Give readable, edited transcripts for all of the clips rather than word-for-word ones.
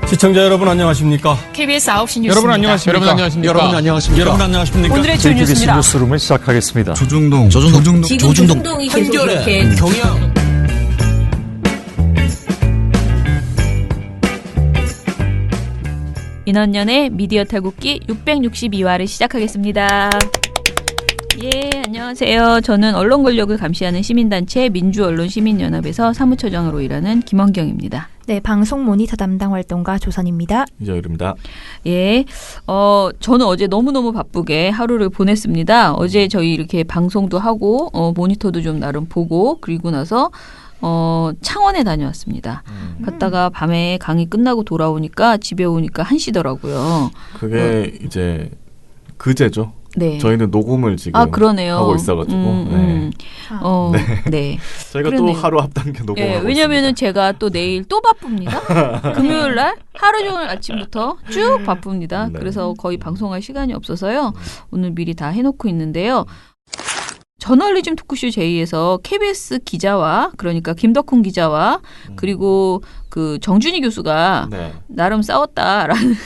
시청자 여러분 안녕하십니까? KBS 9시 뉴스. 여러분 안녕하십니까? 여러분 안녕하십니까? 여러분 안녕하십니까? 여러분 안녕하십니까? 오늘의 주요 KBS 뉴스입니다. 뉴스룸을 시작하겠습니다. 조중동이 계속 이렇게 경영 민원연의 미디어 탈곡기 662화를 시작하겠습니다. 예, 안녕하세요. 저는 언론 권력을 감시하는 시민단체 민주언론시민연합에서 사무처장으로 일하는 김원경입니다. 네, 방송 모니터 담당 활동가 조선입니다. 이자율입니다. 예, 저는 어제 너무너무 바쁘게 하루를 보냈습니다. 어제 저희 이렇게 방송도 하고, 모니터도 좀 나름 보고, 그리고 나서, 창원에 다녀왔습니다. 갔다가 밤에 강의 끝나고 돌아오니까 집에 오니까 1시더라고요. 그게 이제 그제죠. 네. 저희는 녹음을 지금 그러네요. 하고 있어가지고 네. 네. 저희가 그러네요. 또 하루 앞당겨 녹음을 예, 하고 왜냐면은 있습니다. 제가 또 내일 또 바쁩니다. 금요일 날 하루 종일 아침부터 쭉 바쁩니다. 네. 그래서 거의 방송할 시간이 없어서요. 오늘 미리 다 해놓고 있는데요. 저널리즘 토크쇼 J에서 KBS 기자와 그러니까 김덕훈 기자와 그리고 그 정준희 교수가 네. 나름 싸웠다라는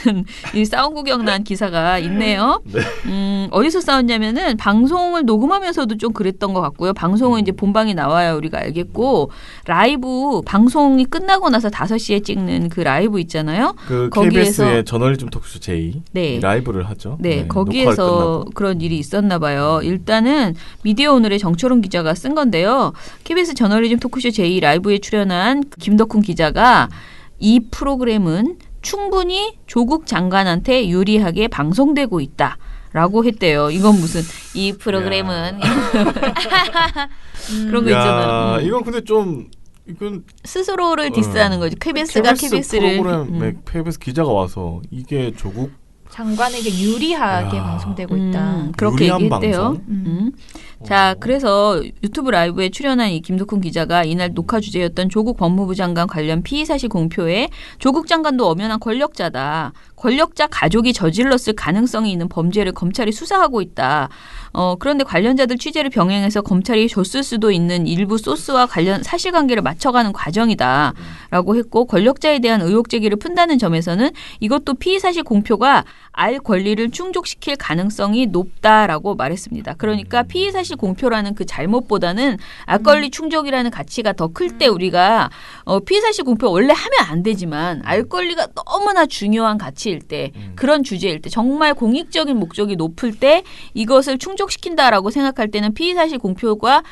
이 싸움 구경 난 기사가 있네요. 네. 어디서 싸웠냐면은 방송을 녹음하면서도 좀 그랬던 것 같고요. 방송은 이제 본방이 나와야 우리가 알겠고 라이브 방송이 끝나고 나서 5시에 찍는 그 라이브 있잖아요. 그 거기에서 KBS의 저널리즘 토크쇼 J 네. 라이브를 하죠. 네, 녹화를 거기에서 끝나고. 그런 일이 있었나 봐요. 일단은 미디어 오늘의 정철훈 기자가 쓴 건데요. KBS 저널리즘 토크쇼 J 라이브에 출연한 김덕훈 기자가 이 프로그램은 충분히 조국 장관한테 유리하게 방송되고 있다라고 했대요. 이건 무슨 이 프로그램은 그런 거 있잖아요. 이건 근데 좀 이건 스스로를 디스하는 거지. KBS가 KBS를 프로그램에 KBS 기자가 와서 이게 조국 장관에게 유리하게 야. 방송되고 있다. 그렇게 유리한 얘기했대요. 방송? 자, 그래서 유튜브 라이브에 출연한 이 김덕훈 기자가 이날 녹화 주제였던 조국 법무부 장관 관련 피의 사실 공표에 조국 장관도 엄연한 권력자다. 권력자 가족이 저질렀을 가능성이 있는 범죄를 검찰이 수사하고 있다. 그런데 관련자들 취재를 병행해서 검찰이 줬을 수도 있는 일부 소스와 관련 사실관계를 맞춰가는 과정이다라고 했고 권력자에 대한 의혹 제기를 푼다는 점에서는 이것도 피의 사실 공표가 알 권리를 충족시킬 가능성이 높다라고 말했습니다. 그러니까 피의 사실 공표라는 그 잘못보다는 알 권리 충족이라는 가치가 더 클 때 우리가 피의 사실 공표 원래 하면 안 되지만 알 권리가 너무나 중요한 가치일 때 그런 주제일 때 정말 공익적인 목적이 높을 때 이것을 충족시킨다라고 생각할 때는 피의 사실 공표가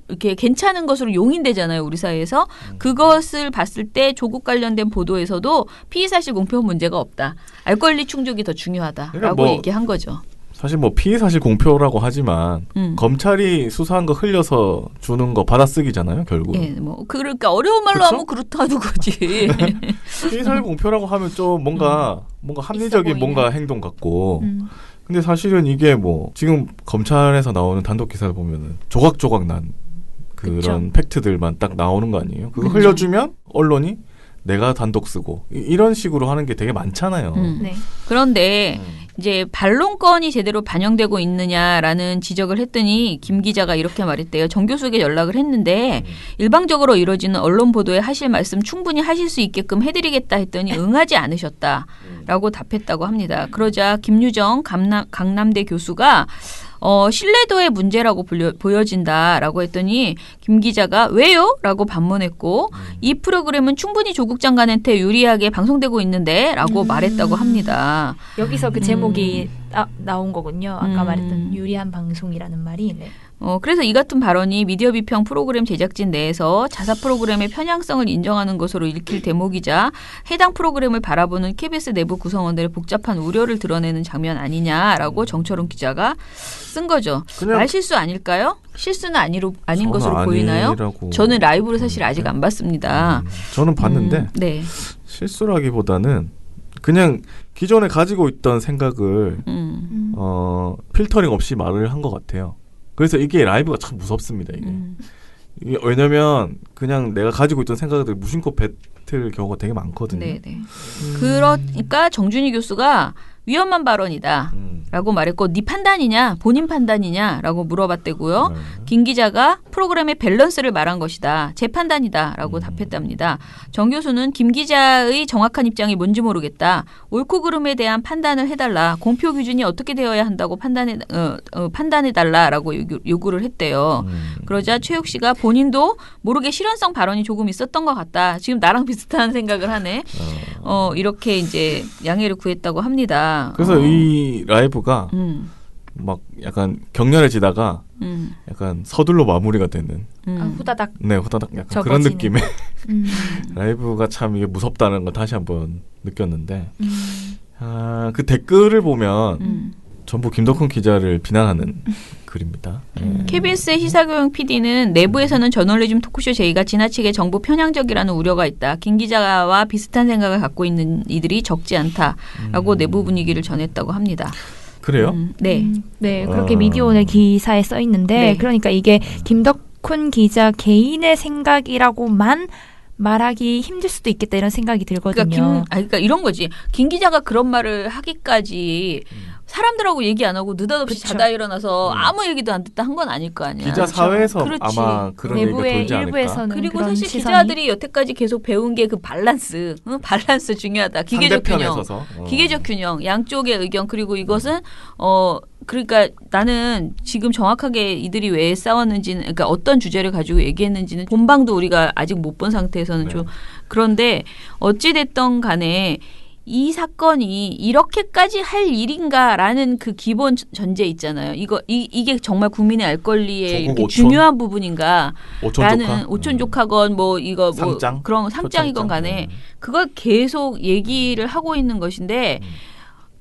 이렇게 괜찮은 것으로 용인되잖아요, 우리 사회에서. 그것을 봤을 때 조국 관련된 보도에서도 피의 사실 공표 문제가 없다. 알 권리 충족이 더 중요하다라고 그러니까 뭐 얘기한 거죠. 사실 뭐 피의 사실 공표라고 하지만 검찰이 수사한 거 흘려서 주는 거 받아쓰기잖아요, 결국. 예, 뭐 그러니까 어려운 말로 그쵸? 하면 그렇다는 거지. 피의 사실 공표라고 하면 좀 뭔가 합리적인 보이는. 뭔가 행동 같고. 근데 사실은 이게 뭐 지금 검찰에서 나오는 단독 기사를 보면은 조각조각 난 그런 그쵸. 팩트들만 딱 나오는 거 아니에요? 그거 흘려주면 언론이 내가 단독 쓰고 이런 식으로 하는 게 되게 많잖아요. 네. 그런데 이제 반론권이 제대로 반영되고 있느냐라는 지적을 했더니 김 기자가 이렇게 말했대요. 정 교수에게 연락을 했는데 일방적으로 이루어지는 언론 보도에 하실 말씀 충분히 하실 수 있게끔 해드리겠다 했더니 응하지 않으셨다라고 답했다고 합니다. 그러자 김유정 강남대 교수가 신뢰도의 문제라고 보여진다라고 했더니 김 기자가 왜요? 라고 반문했고 이 프로그램은 충분히 조국 장관한테 유리하게 방송되고 있는데 라고 말했다고 합니다. 여기서 그 제목이 나온 거군요. 아까 말했던 유리한 방송이라는 말이. 네. 그래서 이 같은 발언이 미디어 비평 프로그램 제작진 내에서 자사 프로그램의 편향성을 인정하는 것으로 읽힐 대목이자 해당 프로그램을 바라보는 KBS 내부 구성원들의 복잡한 우려를 드러내는 장면 아니냐라고 정철훈 기자가 쓴 거죠. 말실수 아닐까요? 실수는 아닌 것으로 보이나요? 저는 라이브로 사실 아직 안 봤습니다. 저는 봤는데 네. 실수라기보다는 그냥 기존에 가지고 있던 생각을 필터링 없이 말을 한 것 같아요. 그래서 이게 라이브가 참 무섭습니다. 이게 왜냐면 그냥 내가 가지고 있던 생각들 무심코 뱉을 경우가 되게 많거든요. 네네. 그러니까 정준희 교수가 위험한 발언이다. 라고 말했고 네 판단이냐 본인 판단이냐라고 물어봤대고요. 김 기자가 프로그램의 밸런스를 말한 것이다. 제 판단이다 라고 답했답니다. 정 교수는 김 기자의 정확한 입장이 뭔지 모르겠다. 옳고 그름에 대한 판단을 해달라. 공표 기준이 어떻게 되어야 한다고 판단해달라라고 요구를 했대요. 그러자 최욱 씨가 본인도 모르게 실현성 발언이 조금 있었던 것 같다. 지금 나랑 비슷한 생각을 하네. 이렇게 이제 양해를 구했다고 합니다. 그래서 이 라이브가 막 약간 격렬해지다가 약간 서둘러 마무리가 되는 후다닥. 네, 후다닥 약간 적어지는. 그런 느낌의 라이브가 참 이게 무섭다는 걸 다시 한번 느꼈는데 그 댓글을 보면 전부 김덕훈 기자를 비난하는 글입니다. KBS의 시사교양 PD는 내부에서는 저널리즘 토크쇼 제의가 지나치게 정부 편향적이라는 우려가 있다. 김 기자와 비슷한 생각을 갖고 있는 이들이 적지 않다라고 내부 분위기를 전했다고 합니다. 그래요? 네. 네, 그렇게 미디어오늘 기사에 써 있는데 네. 그러니까 이게 김덕훈 기자 개인의 생각이라고만 말하기 힘들 수도 있겠다 이런 생각이 들거든요. 그러니까 이런 거지. 김 기자가 그런 말을 하기까지 사람들하고 얘기 안 하고 느닷없이 그쵸. 자다 일어나서 아무 얘기도 안 듣다 한 건 아닐 거 아니야. 기자 사회에서 그렇지. 아마 그런 얘기가 내부의 돌지 않을까? 일부에서는 그리고 그런 사실 시선이? 기자들이 여태까지 계속 배운 게 그 밸런스, 밸런스 중요하다. 기계적 상대편에 균형, 서서. 기계적 균형, 양쪽의 의견 그리고 이것은 그러니까 나는 지금 정확하게 이들이 왜 싸웠는지는 그러니까 어떤 주제를 가지고 얘기했는지는 본방도 우리가 아직 못 본 상태에서는 네. 좀 그런데 어찌 됐던 간에 이 사건이 이렇게까지 할 일인가라는 그 기본 전제 있잖아요. 이게 정말 국민의 알 권리에 조국 이렇게 오촌? 중요한 부분인가? 오촌조카? 라는 오촌조카건 뭐 이거 뭐 상장? 그런 상장이건 표창장? 간에 그걸 계속 얘기를 하고 있는 것인데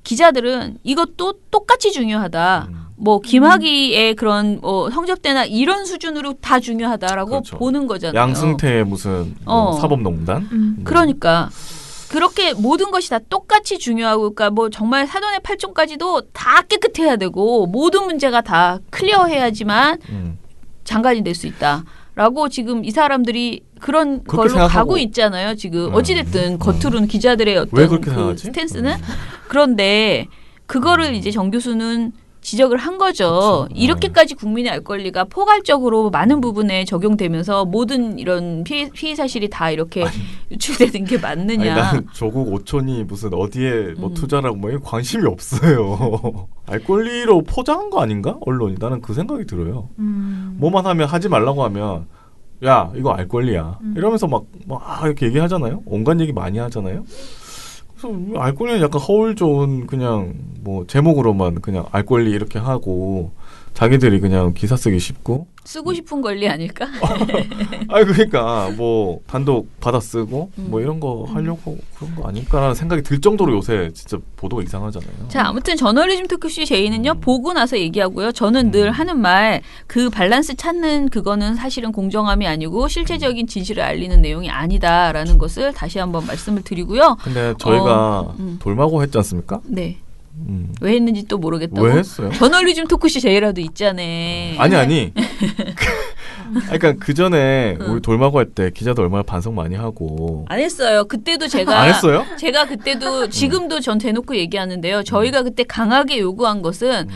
기자들은 이것도 똑같이 중요하다. 뭐 김학의의 그런 성접대나 이런 수준으로 다 중요하다라고 그렇죠. 보는 거잖아요. 양승태의 무슨 사법농단? 그러니까 그렇게 모든 것이 다 똑같이 중요하고 그러니까 뭐 정말 사돈의 팔종까지도 다 깨끗해야 되고 모든 문제가 다 클리어해야지만 장관이 될 수 있다라고 지금 이 사람들이 그런 걸로 생각하고. 가고 있잖아요. 지금 어찌됐든 겉으로는 기자들의 왜 어떤 그렇게 그 생각하지? 스탠스는 그런데 그거를 이제 정 교수는 지적을 한 거죠. 그쵸. 이렇게까지 국민의 알 권리가 포괄적으로 많은 부분에 적용되면서 모든 이런 피의 사실이 다 이렇게 유출되는 게 맞느냐. 아니, 나는 조국 오촌이 무슨 어디에 뭐 투자라고 뭐 이런 관심이 없어요. 알 권리로 포장한 거 아닌가? 언론이. 나는 그 생각이 들어요. 뭐만 하면 하지 말라고 하면 야 이거 알 권리야. 이러면서 막 이렇게 얘기하잖아요. 온갖 얘기 많이 하잖아요. 그래서 알 권리는 약간 허울 좋은 그냥 뭐 제목으로만 그냥 알 권리 이렇게 하고 자기들이 그냥 기사 쓰기 쉽고 쓰고 싶은 권리 아닐까? 아니 그러니까 뭐 단독 받아 쓰고 뭐 이런 거 하려고 그런 거 아닐까라는 생각이 들 정도로 요새 진짜 보도가 이상하잖아요. 자, 아무튼 저널리즘 토크쇼 제의는요. 보고 나서 얘기하고요. 저는 늘 하는 말 그 밸런스 찾는 그거는 사실은 공정함이 아니고 실체적인 진실을 알리는 내용이 아니다라는 것을 다시 한번 말씀을 드리고요. 근데 저희가 돌마고 했지 않습니까? 네. 왜 했는지 또 모르겠다고. 왜 했어요? 저널리즘 토크쇼 제의라도 있잖아. 아니. 그러니까 그 전에 우리 돌마고 할 때 기자도 얼마나 반성 많이 하고 안 했어요. 그때도 제가 안 했어요? 제가 그때도 지금도 전 대놓고 얘기하는데요. 저희가 그때 강하게 요구한 것은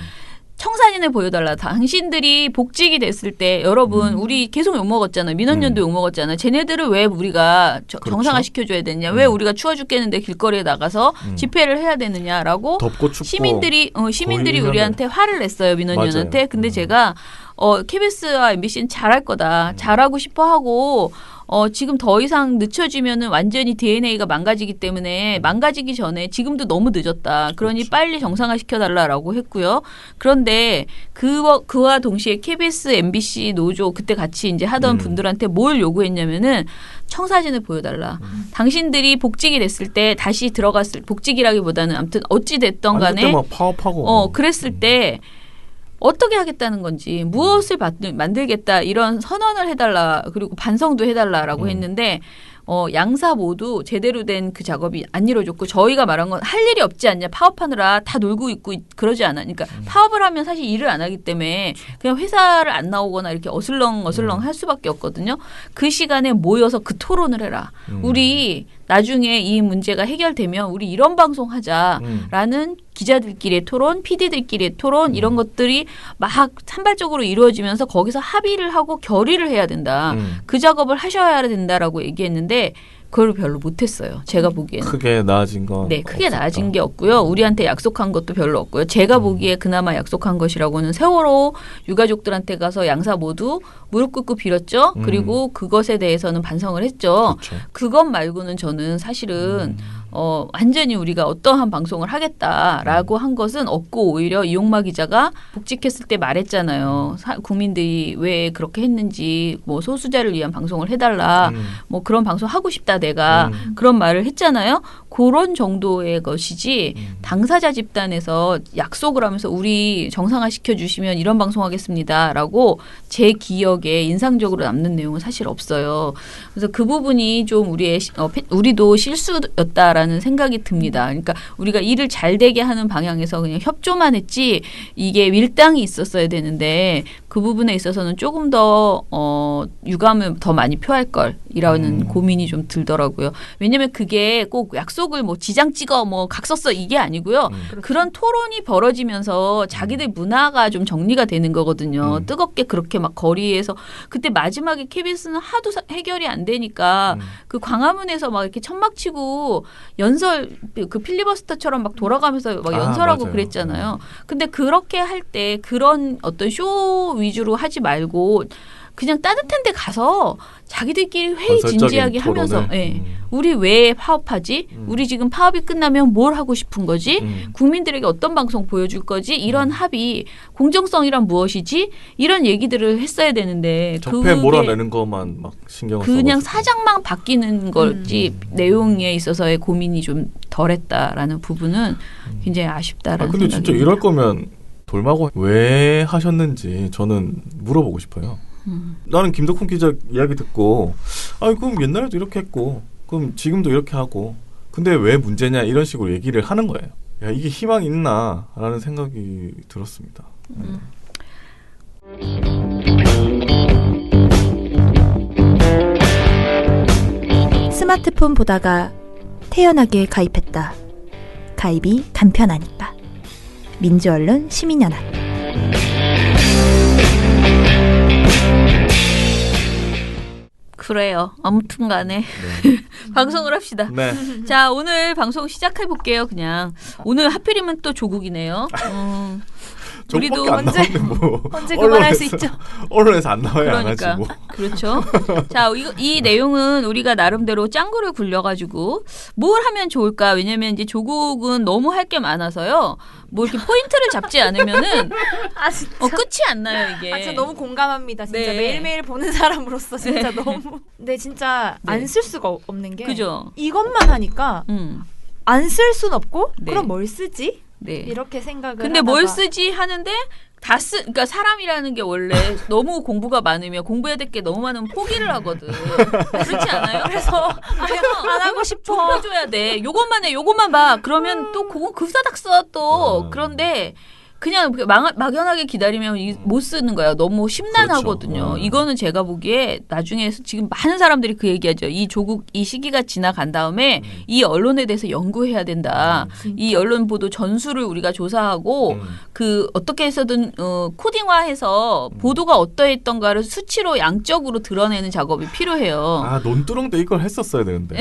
청사진을 보여달라. 당신들이 복직이 됐을 때 여러분 우리 계속 욕먹었잖아요. 민원연도 욕먹었잖아요. 쟤네들을 왜 우리가 그렇죠. 정상화시켜줘야 되느냐. 왜 우리가 추워 죽겠는데 길거리에 나가서 집회를 해야 되느냐라고 덥고 춥고 시민들이 거의 우리한테 화를 냈어요. 민원연한테. 맞아요. 근데 제가 KBS와 MBC는 잘할 거다. 잘하고 싶어 하고 지금 더 이상 늦춰지면은 완전히 DNA가 망가지기 때문에 망가지기 전에 지금도 너무 늦었다. 그러니 빨리 정상화시켜달라라고 했고요. 그런데 그와 동시에 KBS, MBC 노조 그때 같이 이제 하던 분들한테 뭘 요구했냐면은 청사진을 보여달라. 당신들이 복직이 됐을 때 다시 들어갔을 복직이라기보다는 아무튼 어찌 됐던 간에 그때 막 파업하고 그랬을 때 어떻게 하겠다는 건지 무엇을 만들겠다 이런 선언을 해달라 그리고 반성도 해달라라고 했는데 양사 모두 제대로 된 그 작업이 안 이루어졌고 저희가 말한 건 할 일이 없지 않냐 파업하느라 다 놀고 있고 그러지 않아. 그러니까 파업을 하면 사실 일을 안 하기 때문에 그냥 회사를 안 나오거나 이렇게 어슬렁 할 수밖에 없거든요. 그 시간에 모여서 그 토론을 해라. 우리 나중에 이 문제가 해결되면 우리 이런 방송 하자라는 기자들끼리의 토론, PD들끼리의 토론 이런 것들이 막 산발적으로 이루어지면서 거기서 합의를 하고 결의를 해야 된다. 그 작업을 하셔야 된다라고 얘기했는데 그걸 별로 못했어요. 제가 보기에는. 크게 나아진 건 네, 크게 없었다. 나아진 게 없고요. 우리한테 약속한 것도 별로 없고요. 제가 보기에 그나마 약속한 것이라고는 세월호 유가족들한테 가서 양사 모두 무릎 꿇고 빌었죠. 그리고 그것에 대해서는 반성을 했죠. 그렇죠. 그것 말고는 저는 사실은 완전히 우리가 어떠한 방송을 하겠다라고 한 것은 없고 오히려 이용마 기자가 복직했을 때 말했잖아요. 국민들이 왜 그렇게 했는지 뭐 소수자를 위한 방송을 해달라. 뭐 그런 방송 하고 싶다 내가 그런 말을 했잖아요. 그런 정도의 것이지 당사자 집단에서 약속을 하면서 우리 정상화 시켜주시면 이런 방송하겠습니다라고 제 기억에 인상적으로 남는 내용은 사실 없어요. 그래서 그 부분이 좀 우리도 실수였다라는 생각이 듭니다. 그러니까 우리가 일을 잘 되게 하는 방향에서 그냥 협조만 했지 이게 밀당이 있었어야 되는데 그 부분에 있어서는 조금 더 유감을 더 많이 표할 걸이라는 고민이 좀 들더라고요. 왜냐하면 그게 꼭 약속을 뭐 지장 찍어 뭐 각 썼어 이게 아니고요. 그런 토론이 벌어지면서 자기들 문화가 좀 정리가 되는 거거든요. 뜨겁게 그렇게 막 거리에서 그때 마지막에 KBS는 하도 해결이 안 되니까 그 광화문에서 막 이렇게 천막 치고 연설 그 필리버스터처럼 막 돌아가면서 막 연설하고 맞아요. 그랬잖아요. 근데 그렇게 할 때 그런 어떤 쇼 위주로 하지 말고 그냥 따뜻한 데 가서 자기들끼리 회의 진지하게 하면서 우리 왜 파업하지? 우리 지금 파업이 끝나면 뭘 하고 싶은 거지? 국민들에게 어떤 방송 보여줄 거지? 이런 합의, 공정성이란 무엇이지? 이런 얘기들을 했어야 되는데 적폐 몰아내는 것만 막 신경을 그냥 써가지고. 사장만 바뀌는 거지 내용에 있어서의 고민이 좀 덜했다라는 부분은 굉장히 아쉽다라는 근데 생각이 진짜 이럴 거면 돌마고 왜 하셨는지 저는 물어보고 싶어요. 나는 김덕훈 기자 이야기 듣고 그럼 옛날에도 이렇게 했고 그럼 지금도 이렇게 하고 근데 왜 문제냐 이런 식으로 얘기를 하는 거예요. 야 이게 희망이 있나 라는 생각이 들었습니다. 스마트폰 보다가 태연하게 가입했다. 가입이 간편하니까. 민주언론 시민연합. 그래요. 아무튼 간에 방송을 합시다. 네. 자, 오늘 방송 시작해 볼게요. 그냥 오늘 하필이면 또 조국이네요. 우리도 안 나오는데 뭐 언제 그만할 수 있죠? 언론에서 안 나와야 그러니까 안 하지 뭐. 그렇죠. 자, 이 내용은 우리가 나름대로 짱구를 굴려가지고 뭘 하면 좋을까? 왜냐면 이제 조국은 너무 할 게 많아서요. 뭐 이렇게 포인트를 잡지 않으면은 진짜. 끝이 안 나요 이게. 진짜 너무 공감합니다. 진짜 네. 매일매일 보는 사람으로서 진짜 너무. 근데 진짜 네. 안 쓸 수가 없는 게 그죠. 이것만 하니까 안 쓸 순 없고 네. 그럼 뭘 쓰지? 네. 이렇게 생각을 근데 하다가 뭘 쓰지 하는데 그러니까 사람이라는 게 원래 너무 공부가 많으면 공부해야 될 게 너무 많으면 포기를 하거든. 그렇지 않아요? 그래서 안 하고 싶어. 좁혀줘야 돼. 요것만 해, 요것만 봐. 그러면 또 그거 그사닥 써 또. 그런데 그냥 막연하게 기다리면 못 쓰는 거야. 너무 심란하거든요. 그렇죠. 이거는 제가 보기에 나중에 지금 많은 사람들이 그 얘기하죠. 이 조국 이 시기가 지나간 다음에 이 언론에 대해서 연구해야 된다. 이 언론 보도 전수를 우리가 조사하고 그 어떻게 해서든 코딩화해서 보도가 어떠했던가를 수치로 양적으로 드러내는 작업이 필요해요. 논두렁 때 이걸 했었어야 되는데.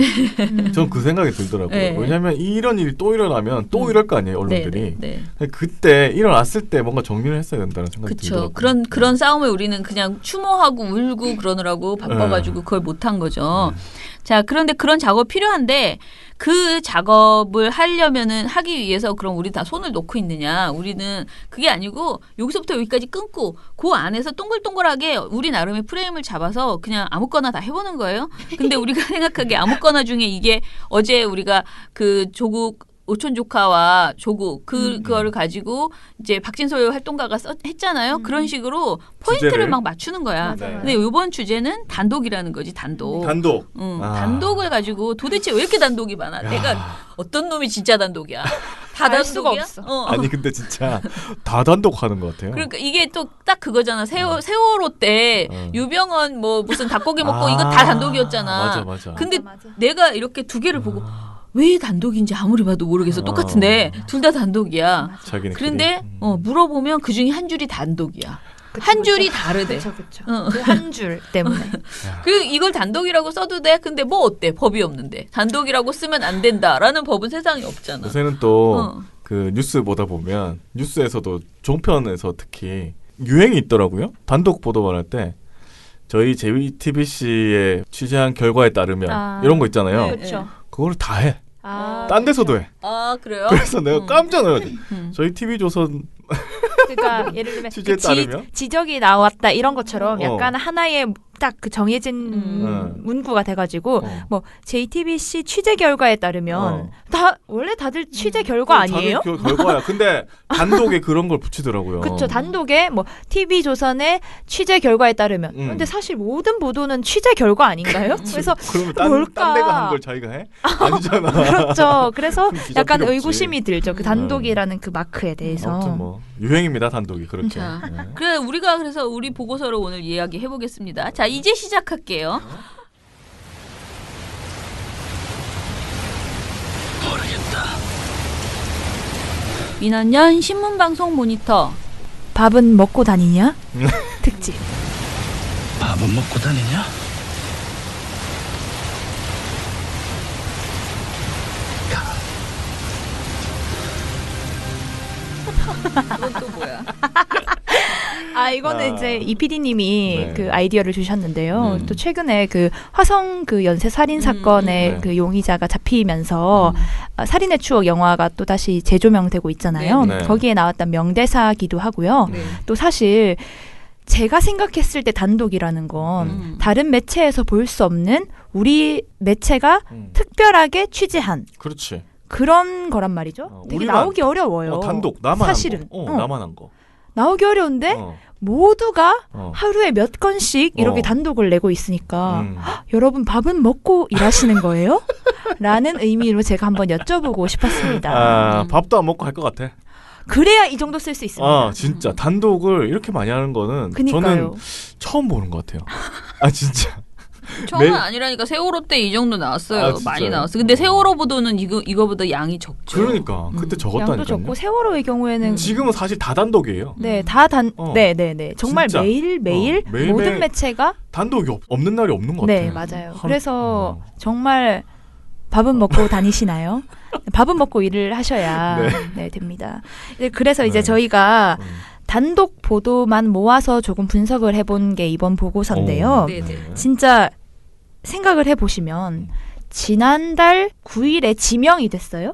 전 그 생각이 들더라고요. 네. 왜냐하면 이런 일이 또 일어나면 또 이럴 거 아니에요 언론들이. 네. 그때 일어났을 때 뭔가 정리를 했어야 된다는 생각이 그렇죠. 들더라고요. 그런 싸움을 우리는 그냥 추모하고 울고 그러느라고 바빠가지고 그걸 못한 거죠. 자, 그런데 그런 작업 필요한데 그 작업을 하기 위해서 그럼 우리 다 손을 놓고 있느냐? 우리는 그게 아니고 여기서부터 여기까지 끊고 그 안에서 동글동글하게 우리 나름의 프레임을 잡아서 그냥 아무거나 다 해보는 거예요. 근데 우리가 생각하기에 아무거나 중에 이게 어제 우리가 그 조국 오촌 조카와 조국 그거를 가지고 이제 박진솔 활동가가 했잖아요. 그런 식으로 포인트를 주제를? 막 맞추는 거야. 맞아요. 근데 이번 주제는 단독이라는 거지. 단독. 단독. 단독을 가지고 도대체 왜 이렇게 단독이 많아? 내가 어떤 놈이 진짜 단독이야? 다 알 수가 단독이야? 없어. 아니 근데 진짜 다 단독하는 것 같아요. 그러니까 이게 또 딱 그거잖아. 세월호 때 유병헌 뭐 무슨 닭고기 먹고 이거 다 단독이었잖아. 맞아. 근데 맞아. 내가 이렇게 두 개를 보고 왜 단독인지 아무리 봐도 모르겠어. 똑같은데 둘 다 단독이야. 자기네끼리. 그런데 물어보면 그 중에 한 줄이 단독이야. 한 줄이 다르대. 그렇죠. 어. 그 한 줄 때문에. 그 이걸 단독이라고 써도 돼. 근데 뭐 어때? 법이 없는데. 단독이라고 쓰면 안 된다라는 법은 세상에 없잖아. 요새는 또 그 뉴스 보다 보면 뉴스에서도 종편에서 특히 유행이 있더라고요. 단독 보도만 할 때 저희 JTBC의 취재한 결과에 따르면 이런 거 있잖아요. 네. 그렇죠. 그걸 다 해. 아, 딴 데서도 해. 아 그래요? 그래서 내가 깜짝 놀랐어요. 저희 TV조선 그러니까 예를 들면 취재에 따르면? 지적이 나왔다 이런 것처럼 어. 약간 하나의 딱 그 정해진 문구가 돼가지고 뭐 JTBC 취재 결과에 따르면 다 원래 다들 취재 결과 아니에요? 다들 결과야. 근데 단독에 그런 걸 붙이더라고요. 그렇죠. 단독에 뭐 TV조선의 취재 결과에 따르면. 근데 사실 모든 보도는 취재 결과 아닌가요? 그래서 그러면 딴 뭘까? 데가 한 걸 자기가 해? 아니잖아. 그렇죠. 그래서 기자 약간 필요 없지. 의구심이 들죠. 그 단독이라는 그 마크에 대해서. 아무튼 뭐 유행입니다 단독이 그렇게. 자, 네. 그래 우리가 그래서 우리 보고서를 오늘 이야기해 보겠습니다. 자, 이제 시작할게요. 모르겠다. 민원년 신문방송 모니터. 밥은 먹고 다니냐? 특집. 밥은 먹고 다니냐? 그건 또 뭐야? 이거는 이제 이 PD님이 네. 그 아이디어를 주셨는데요. 또 최근에 그 화성 그 연쇄 살인 사건의 네. 그 용의자가 잡히면서 살인의 추억 영화가 또 다시 재조명되고 있잖아요. 네. 네. 거기에 나왔던 명대사기도 하고요. 네. 또 사실 제가 생각했을 때 단독이라는 건 다른 매체에서 볼 수 없는 우리 매체가 특별하게 취재한 그렇지. 그런 거란 말이죠. 되게 우리만, 나오기 어려워요. 단독 나만 사실은. 한 거. 나만 한 거. 나오기 어려운데 어. 모두가 어. 하루에 몇 건씩 이렇게 단독을 내고 있으니까 음. 여러분 밥은 먹고 일하시는 거예요? 라는 의미로 제가 한번 여쭤보고 싶었습니다. 밥도 안 먹고 할 것 같아. 그래야 이 정도 쓸 수 있습니다. 진짜 단독을 이렇게 많이 하는 거는 그니까요. 저는 처음 보는 것 같아요. 진짜. 처음은 매- 아니라니까 세월호 때 이 정도 나왔어요. 진짜요? 많이 나왔어. 근데 세월호 보도는 이거보다 양이 적죠. 그러니까 그때 양도 적었다니까요. 적고 세월호의 경우에는 지금은 사실 다 단독이에요. 네, 네네네. 정말 진짜. 매일 매일매일 모든 매체가 단독이 없는 날이 없는 것 같아요. 네, 맞아요. 그래서 정말 밥은 먹고 다니시나요? 밥은 먹고 일을 하셔야 네, 됩니다. 그래서 이제 네. 저희가 단독 보도만 모아서 조금 분석을 해본 게 이번 보고서인데요. 네네. 진짜 생각을 해보시면 지난달 9일에 지명이 됐어요.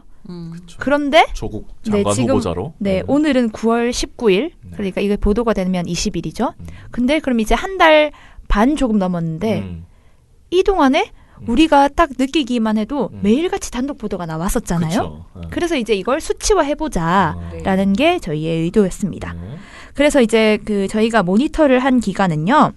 그쵸. 그런데 조국 네, 장관 지금- 후보자로. 네, 오늘은 9월 19일. 그러니까 이게 보도가 되면 20일이죠. 근데 그럼 이제 한 달 반 조금 넘었는데 이 동안에 우리가 딱 느끼기만 해도 매일같이 단독 보도가 나왔었잖아요. 그래서 이제 이걸 수치화해보자라는 게 저희의 의도였습니다. 그래서 이제 그 저희가 모니터를 한 기간은요.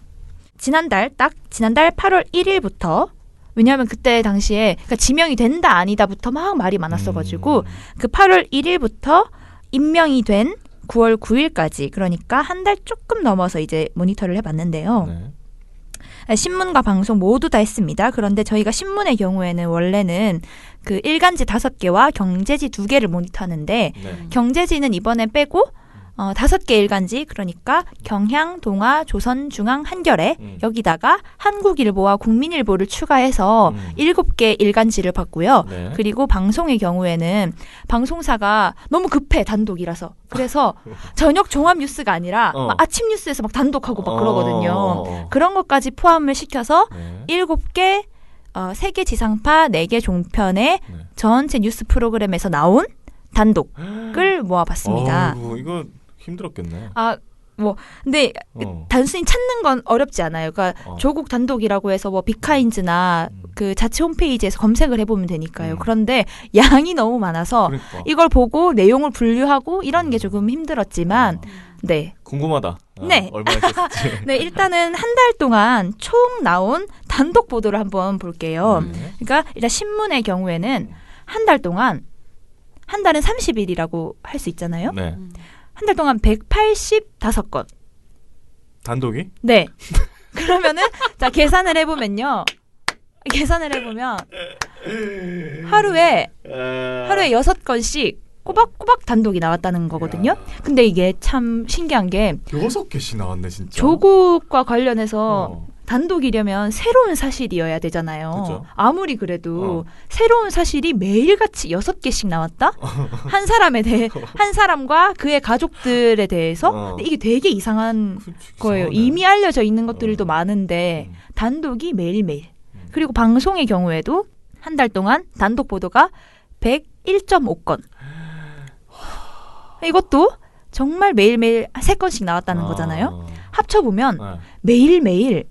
지난달 8월 1일부터 왜냐하면 그때 당시에 그러니까 지명이 된다 아니다부터 막 말이 많았어가지고 그 8월 1일부터 임명이 된 9월 9일까지 그러니까 한 달 조금 넘어서 이제 모니터를 해봤는데요. 신문과 방송 모두 다 했습니다. 그런데 저희가 신문의 경우에는 원래는 그 일간지 5개와 경제지 2개를 모니터하는데 경제지는 이번에 빼고 5개 일간지 그러니까 경향, 동아, 조선, 중앙, 한겨레 여기다가 한국일보와 국민일보를 추가해서 7개 일간지를 봤고요. 그리고 방송의 경우에는 방송사가 너무 급해 단독이라서 그래서 저녁 종합 뉴스가 아니라 막 아침 뉴스에서 막 단독하고 막 그러거든요. 그런 것까지 포함을 시켜서 7개 3개 지상파 4개 종편의 전체 뉴스 프로그램에서 나온 단독을 모아봤습니다. 이거 힘들었겠네. 근데 단순히 찾는 건 어렵지 않아요. 그러니까 조국 단독이라고 해서 뭐 빅카인즈나 그 자체 홈페이지에서 검색을 해보면 되니까요. 그런데 양이 너무 많아서 그러니까. 이걸 보고 내용을 분류하고 이런 게 조금 힘들었지만 네. 궁금하다. 네. 얼마나 했었지. 네, 일단은 한 달 동안 총 나온 단독 보도를 한번 볼게요. 그러니까 일단 신문의 경우에는 한 달 동안 한 달은 30일이라고 할 수 있잖아요. 네. 한 달 동안 185건. 단독이? 네. 그러면은 자 계산을 해보면 하루에 6건씩 꼬박꼬박 단독이 나왔다는 거거든요. 근데 이게 참 신기한 게 6개씩 나왔네 진짜. 조국과 관련해서 단독이려면 새로운 사실이어야 되잖아요. 그쵸. 아무리 그래도 새로운 사실이 매일같이 6개씩 나왔다? 한 사람과 그의 가족들에 대해서 근데 이게 되게 이상한 거예요. 이상하네. 이미 알려져 있는 것들도 많은데 단독이 매일매일. 그리고 방송의 경우에도 한 달 동안 단독 보도가 101.5건. 이것도 정말 매일매일 3건씩 나왔다는 거잖아요. 합쳐보면 매일매일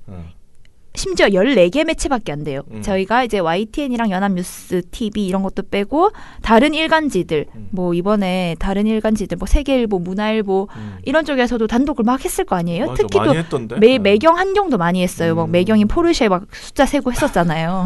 심지어 14개 매체밖에 안 돼요. 저희가 이제 YTN이랑 연합뉴스 TV 이런 것도 빼고 다른 일간지들 뭐 이번에 다른 일간지들 뭐 세계일보, 문화일보 이런 쪽에서도 단독을 막 했을 거 아니에요. 맞아, 특히 많이 또 했던데? 매경 한경도 많이 했어요. 막 매경이 포르쉐 막 숫자 세고 했었잖아요.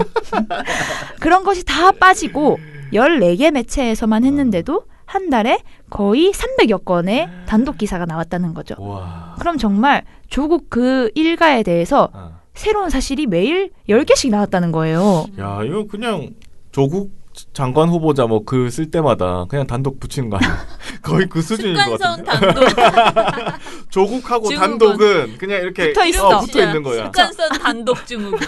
그런 것이 다 빠지고 14개 매체에서만 했는데도 한 달에 거의 300여 건의 단독 기사가 나왔다는 거죠. 와. 그럼 정말 조국 그 일가에 대해서 새로운 사실이 매일 10개씩 나왔다는 거예요. 야, 이거 그냥 조국 장관 후보자 뭐 그 쓸 때마다 그냥 단독 붙이는 거 아니야? 거의 그 수준인 것 습관성 같은데. 단독. 조국하고 증후군. 단독은 그냥 이렇게 붙어 있어. 붙어 있는 거야. 습관성 단독 증후군.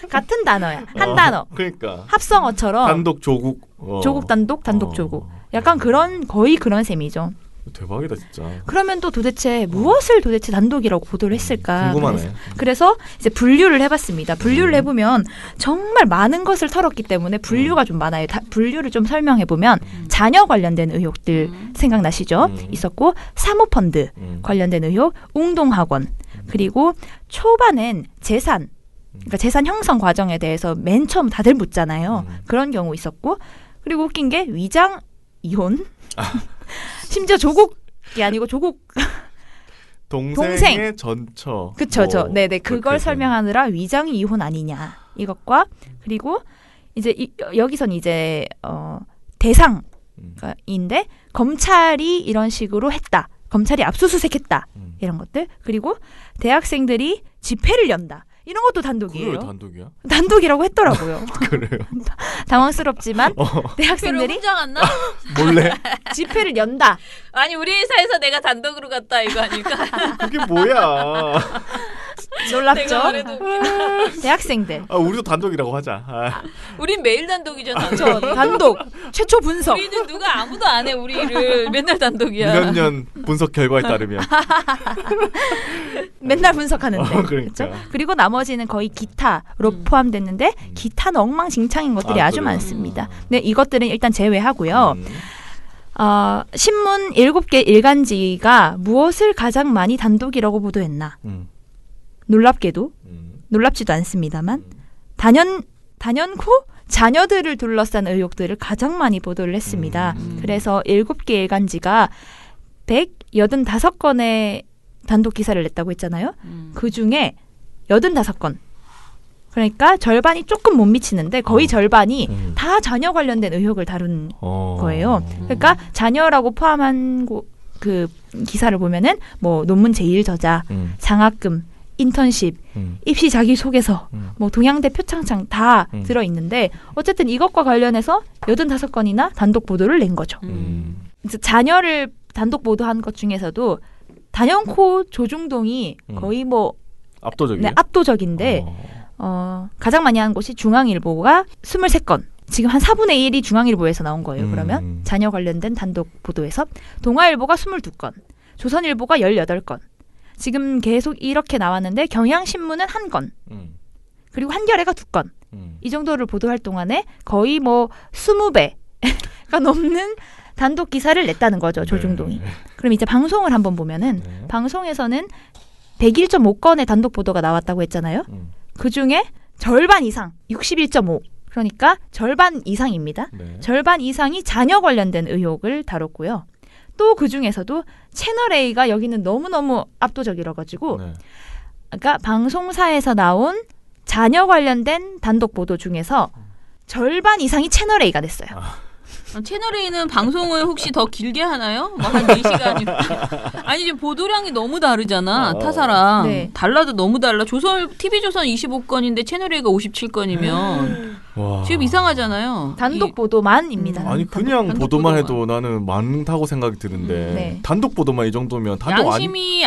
같은 단어야. 한 단어. 그러니까 합성어처럼 단독 조국. 조국 단독, 단독 조국. 약간 거의 그런 셈이죠. 대박이다 진짜. 그러면 또 도대체 무엇을 도대체 단독이라고 보도를 했을까? 궁금하네. 그래서 이제 분류를 해봤습니다. 분류를 해보면 정말 많은 것을 털었기 때문에 분류가 좀 많아요. 분류를 좀 설명해보면 자녀 관련된 의혹들 생각나시죠? 있었고 사모펀드 관련된 의혹, 웅동학원 그리고 초반엔 재산 그러니까 재산 형성 과정에 대해서 맨 처음 다들 묻잖아요. 그런 경우 있었고 그리고 웃긴 게 위장 이혼 심지어 조국이 아니고 조국 동생의 전처. 그쵸, 뭐, 네네 그걸 그렇게 설명하느라 위장 이혼 아니냐 이것과 그리고 이제 여기선 이제 대상인데 검찰이 이런 식으로 했다, 검찰이 압수수색했다 이런 것들 그리고 대학생들이 집회를 연다 이런 것도 단독이에요. 그걸 단독이야? 단독이라고 했더라고요. 그래요. 당황스럽지만 별로 대학생들이 혼자 갔나? 몰래? 집회를 연다. 아니 우리 회사에서 내가 단독으로 갔다 이거 아닐까? 그게 뭐야? 놀랍죠? 내가 말해도 웃기다. 대학생들. 우리도 단독이라고 하자. 우린 매일 단독이잖아. 저 단독 최초 분석. 우리는 누가 아무도 안 해 우리를 맨날 단독이야. 2년 년 분석 결과에 따르면. 맨날 분석하는데. 그러니까. 그렇죠? 그리고 나머지는 거의 기타로 포함됐는데 기타는 엉망진창인 것들이 아주 그래요? 많습니다. 네, 이것들은 일단 제외하고요. 신문 7개 일간지가 무엇을 가장 많이 단독이라고 보도했나? 놀랍게도 놀랍지도 않습니다만 단연코 자녀들을 둘러싼 의혹들을 가장 많이 보도를 했습니다. 그래서 7개 일간지가 185건의 단독 기사를 냈다고 했잖아요. 그중에 85건. 그러니까 절반이 조금 못 미치는데 거의 절반이 다 자녀 관련된 의혹을 다룬 거예요. 그러니까 자녀라고 포함한 그 기사를 보면은 뭐 논문 제일 저자, 장학금, 인턴십, 입시 자기소개서, 뭐 동양대 표창장 다 들어있는데 어쨌든 이것과 관련해서 85건이나 단독 보도를 낸 거죠. 자녀를 단독 보도한 것 중에서도 단연코 조중동이 거의 뭐 압도적이에요? 네, 압도적인데 가장 많이 한 곳이 중앙일보가 23건. 지금 한 4분의 1이 중앙일보에서 나온 거예요. 그러면 자녀 관련된 단독 보도에서 동아일보가 22건, 조선일보가 18건. 지금 계속 이렇게 나왔는데 경향신문은 1건, 그리고 한겨레가 2건. 이 정도를 보도할 동안에 거의 뭐 20배가 넘는 단독 기사를 냈다는 거죠. 조중동이. 그럼 이제 방송을 한번 보면은 방송에서는 101.5건의 단독 보도가 나왔다고 했잖아요. 그중에 절반 이상 61.5 그러니까 절반 이상입니다. 절반 이상이 자녀 관련된 의혹을 다뤘고요. 또 그중에서도 채널A가 여기는 너무너무 압도적이라 가지고 그러니까 방송사에서 나온 자녀 관련된 단독 보도 중에서 절반 이상이 채널A가 됐어요. 채널A는 방송을 혹시 더 길게 하나요? 뭐 한 4시간이. 아니 지금 보도량이 너무 다르잖아. 타사랑. 네. 달라도 너무 달라. TV조선 25건인데 채널A가 57건이면 와. 지금 이상하잖아요. 단독 보도만입니다. 아니 단독. 그냥 단독 보도만 보도만. 해도 나는 많다고 생각이 드는데 네. 단독 보도만 이 정도면 단독 양심이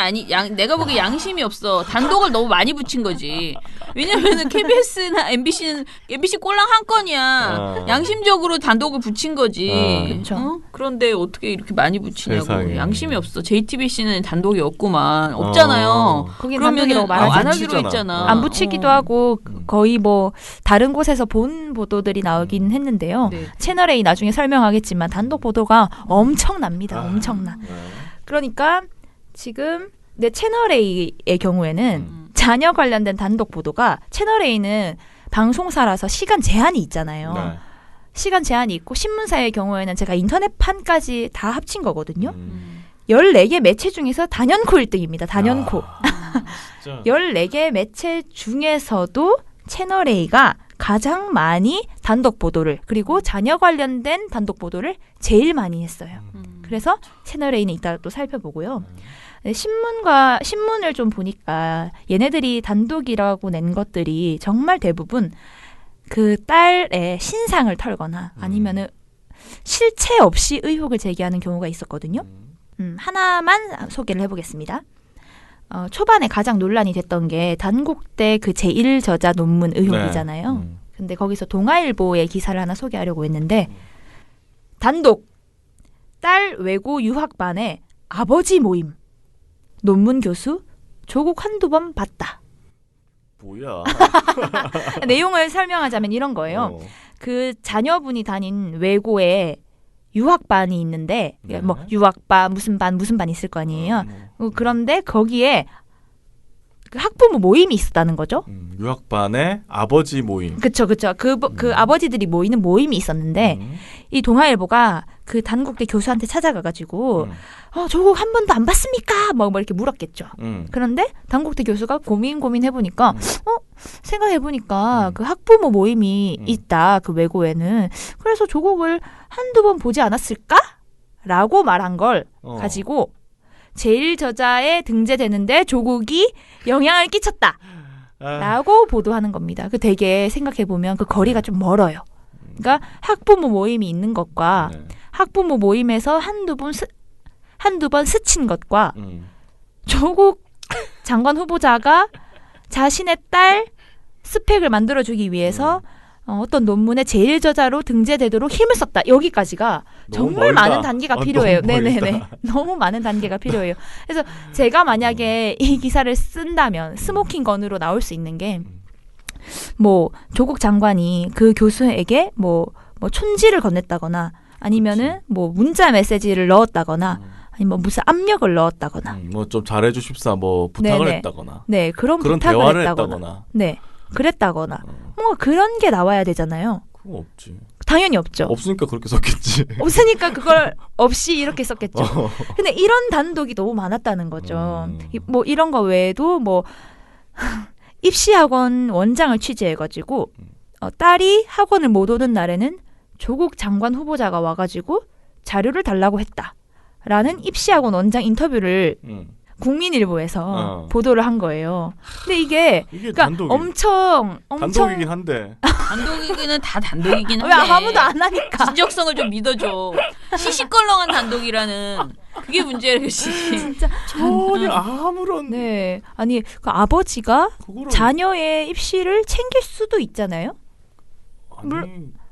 내가 보기에 양심이 없어. 단독을 너무 많이 붙인 거지. 왜냐면은 KBS나 MBC는 MBC 꼴랑 한 건이야. 양심적으로 단독을 붙인 거지. 그쵸. 어? 그런데 어떻게 이렇게 많이 붙이냐고. 세상에. 양심이 없어. JTBC는 단독이 없구만. 없잖아요. 거긴 그러면은 단독이라고 말하지 안 않죠. 하기로 했잖아. 안 붙이기도 하고 거의 뭐 다른 곳에서 본 보도들이 나오긴 했는데요. 네. 채널 A 나중에 설명하겠지만 단독 보도가 엄청납니다. 엄청나. 그러니까 지금 내 채널 A의 경우에는 자녀 관련된 단독 보도가 채널 A는 방송사라서 시간 제한이 있잖아요. 네. 시간 제한이 있고 신문사의 경우에는 제가 인터넷판까지 다 합친 거거든요. 14개 매체 중에서 단연코 1등입니다. 단연코. 진짜. 14개 매체 중에서도 채널 A가 가장 많이 단독 보도를 그리고 자녀 관련된 단독 보도를 제일 많이 했어요. 그래서 채널 A는 이따 또 살펴보고요. 네, 신문을 좀 보니까 얘네들이 단독이라고 낸 것들이 정말 대부분 그 딸의 신상을 털거나 아니면은 실체 없이 의혹을 제기하는 경우가 있었거든요. 하나만 소개를 해보겠습니다. 초반에 가장 논란이 됐던 게 단국대 그 제1저자 논문 의혹이잖아요. 근데 거기서 동아일보의 기사를 하나 소개하려고 했는데 단독 딸 외고 유학반에 아버지 모임 논문 교수 조국 한두 번 봤다. 뭐야? 내용을 설명하자면 이런 거예요. 그 자녀분이 다닌 외고에 유학반이 있는데 뭐 유학반 무슨 반 있을 거 아니에요. 그런데 거기에 그 학부모 모임이 있었다는 거죠. 유학반의 아버지 모임. 그쵸. 그 아버지들이 모이는 모임이 있었는데 이 동아일보가 그 단국대 교수한테 찾아가가지고 조국 한 번도 안 봤습니까? 뭐 이렇게 물었겠죠. 그런데 단국대 교수가 고민해보니까 생각해보니까 그 학부모 모임이 있다. 그 외고에는. 그래서 조국을 한두 번 보지 않았을까? 라고 말한 걸 가지고 제1저자에 등재되는데 조국이 영향을 끼쳤다. 라고 보도하는 겁니다. 그 되게 생각해보면 그 거리가 좀 멀어요. 그러니까 학부모 모임이 있는 것과 학부모 모임에서 한두 번 스친 것과 조국 장관 후보자가 자신의 딸 스펙을 만들어주기 위해서 어떤 논문의 제1저자로 등재되도록 힘을 썼다. 여기까지가 정말 멀다. 많은 단계가 필요해요. 너무 멀다. 네네네. 너무 많은 단계가 필요해요. 그래서 제가 만약에 이 기사를 쓴다면 스모킹 건으로 나올 수 있는 게 뭐 조국 장관이 그 교수에게 뭐 촌지를 건넸다거나 아니면은 뭐 문자 메시지를 넣었다거나 아니면 무슨 압력을 넣었다거나 뭐 좀 잘해주십사 뭐 부탁을 네네. 했다거나 네 그런 부탁을 대화를 했다거나 네 그랬다거나 뭔가 그런 게 나와야 되잖아요. 그거 없지. 당연히 없죠. 없으니까 그렇게 썼겠지. 없으니까 그걸 없이 이렇게 썼겠죠. 근데 이런 단독이 너무 많았다는 거죠. 뭐 이런 거 외에도 뭐 입시학원 원장을 취재해가지고 딸이 학원을 못 오는 날에는 조국 장관 후보자가 와가지고 자료를 달라고 했다라는 입시학원 원장 인터뷰를 국민일보에서 보도를 한 거예요. 근데 이게 그러니까 엄청 단독이긴 한데 단독이기는 다 단독이긴 왜 한데 아무도 안 하니까 진정성을 좀 믿어줘. 시시껄렁한 단독이라는 그게 문제겠지. 진짜 전혀 아무런 네 아니 그 아버지가 그거를 자녀의 입시를 챙길 수도 있잖아요. 아니,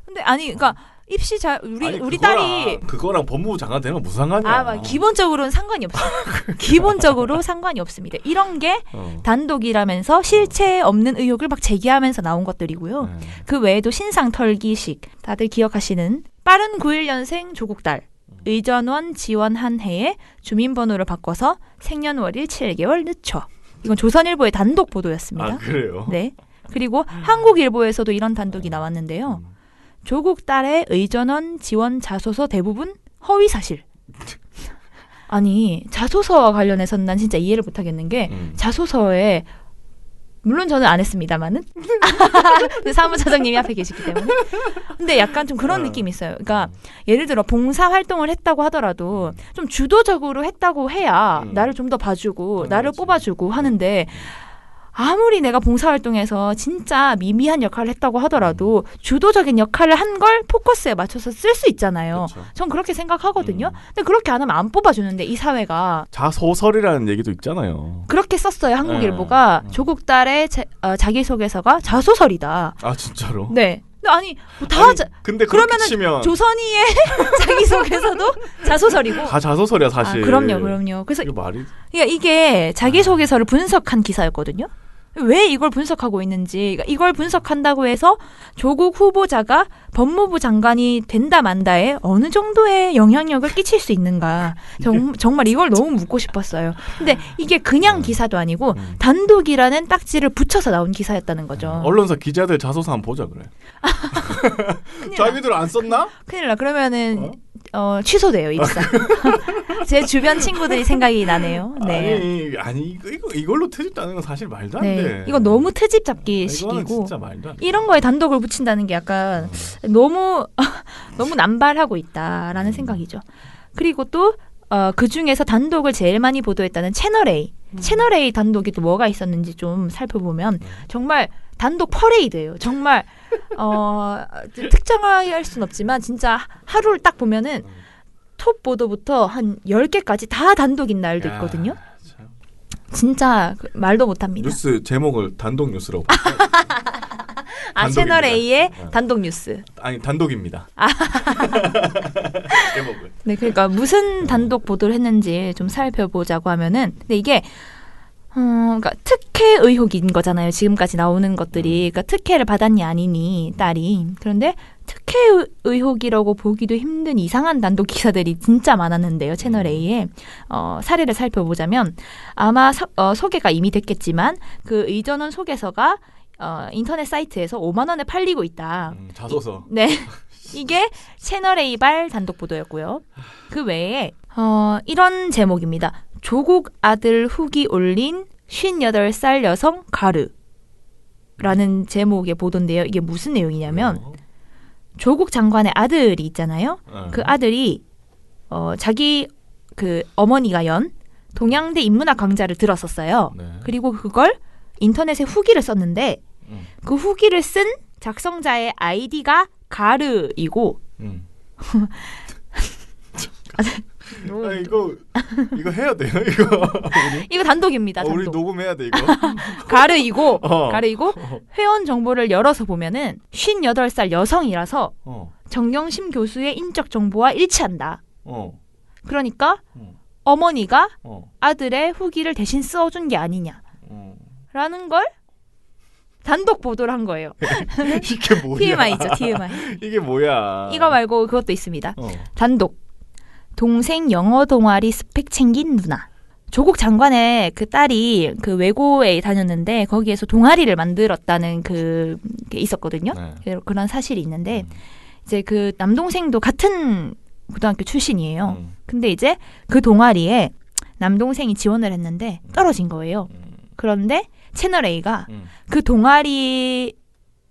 근데 아니 그러니까 입시 우리 그거랑- 딸이 그거랑 법무부 장관 되는 건 무슨 상관이야? 기본적으로는 상관이 없어요. 기본적으로 상관이 없습니다. 이런 게 단독이라면서 실체 없는 의혹을 막 제기하면서 나온 것들이고요. 그 외에도 신상 털기식 다들 기억하시는 빠른 91년생 조국 딸 의전원 지원한 해에 주민번호를 바꿔서 생년월일 7개월 늦춰. 이건 조선일보의 단독 보도였습니다. 아 그래요? 네. 그리고 한국일보에서도 이런 단독이 나왔는데요. 조국 딸의 의전원 지원 자소서 대부분 허위 사실. 아니 자소서와 관련해서는 난 진짜 이해를 못하겠는 게 자소서에 물론 저는 안 했습니다만은 사무처장님이 앞에 계시기 때문에 근데 약간 좀 그런 느낌이 있어요. 그러니까 예를 들어 봉사 활동을 했다고 하더라도 좀 주도적으로 했다고 해야 나를 좀 더 봐주고 나를 뽑아주고 하는데 아무리 내가 봉사활동에서 진짜 미미한 역할을 했다고 하더라도 주도적인 역할을 한 걸 포커스에 맞춰서 쓸 수 있잖아요. 그쵸. 전 그렇게 생각하거든요. 근데 그렇게 안 하면 안 뽑아주는데 이 사회가 자소설이라는 얘기도 있잖아요. 그렇게 썼어요. 한국일보가 조국 딸의 자기소개서가 자소설이다. 아 진짜로? 네. 근데 아니 다 아니, 근데 그렇게 그러면은 치면 조선이의 자기소개서도 자소설이고. 다 자소설이야 사실. 그럼요. 그래서 이게 말이 이게 자기소개서를 분석한 기사였거든요. 왜 이걸 분석하고 있는지, 이걸 분석한다고 해서 조국 후보자가 법무부 장관이 된다 만다에 어느 정도의 영향력을 끼칠 수 있는가. 정말 이걸 너무 묻고 싶었어요. 근데 이게 그냥 기사도 아니고 단독이라는 딱지를 붙여서 나온 기사였다는 거죠. 언론사 기자들 자소서 한번 보자 그래. 자기들 안 썼나? 큰일 나. 그러면은 취소돼요, 입사. 제 주변 친구들이 생각이 나네요. 네. 아니 이걸로 트집 따는 건 사실 말도 안 돼. 네. 이거 너무 트집 잡기 이거는 식이고 진짜 말도 안 돼. 이런 거에 단독을 붙인다는 게 약간 너무 남발하고 있다라는 생각이죠. 그리고 또 그 중에서 단독을 제일 많이 보도했다는 채널A. 채널A 단독이 또 뭐가 있었는지 좀 살펴보면 정말 단독 퍼레이드예요. 정말 특정할 수는 없지만 진짜 하루를 딱 보면은 톱 보도부터 한 10개까지 다 단독인 날도 있거든요. 참. 진짜 말도 못합니다. 뉴스 제목을 단독 뉴스라고. 채널 A의 단독 뉴스. 아니 단독입니다. 제목을. 네, 그러니까 무슨 단독 보도를 했는지 좀 살펴보자고 하면은, 근데 이게 그러니까 특혜 의혹인 거잖아요. 지금까지 나오는 것들이. 그러니까 특혜를 받았니 아니니 딸이. 그런데 특혜 의혹이라고 보기도 힘든 이상한 단독 기사들이 진짜 많았는데요. 채널 A에 사례를 살펴보자면 아마 소개가 이미 됐겠지만 그 의전원 소개서가 인터넷 사이트에서 5만 원에 팔리고 있다. 자소서. 네. 이게 채널 A 발 단독 보도였고요. 그 외에 이런 제목입니다. 조국 아들 후기 올린 58살 여성 가르라는 제목의 보도인데요. 이게 무슨 내용이냐면 조국 장관의 아들이 있잖아요. 그 아들이 자기 그 어머니가 연 동양대 인문학 강좌를 들었었어요. 네. 그리고 그걸 인터넷에 후기를 썼는데 그 후기를 쓴 작성자의 아이디가 가르이고 이거 해야 돼요 이거. 이거 단독입니다. 단독. 우리 녹음해야 돼 이거. 가르이고 회원 정보를 열어서 보면은 58살 여성이라서 정경심 교수의 인적 정보와 일치한다. 그러니까 어머니가 아들의 후기를 대신 써준 게 아니냐라는 걸 단독 보도를 한 거예요. 이게 뭐야? TMI죠, TMI. 이게 뭐야? 이거 말고 그것도 있습니다. 단독. 동생 영어 동아리 스펙 챙긴 누나. 조국 장관의 그 딸이 그 외고에 다녔는데 거기에서 동아리를 만들었다는 게 있었거든요. 네. 그런 사실이 있는데 이제 그 남동생도 같은 고등학교 출신이에요. 근데 이제 그 동아리에 남동생이 지원을 했는데 떨어진 거예요. 그런데 채널 A가 그 동아리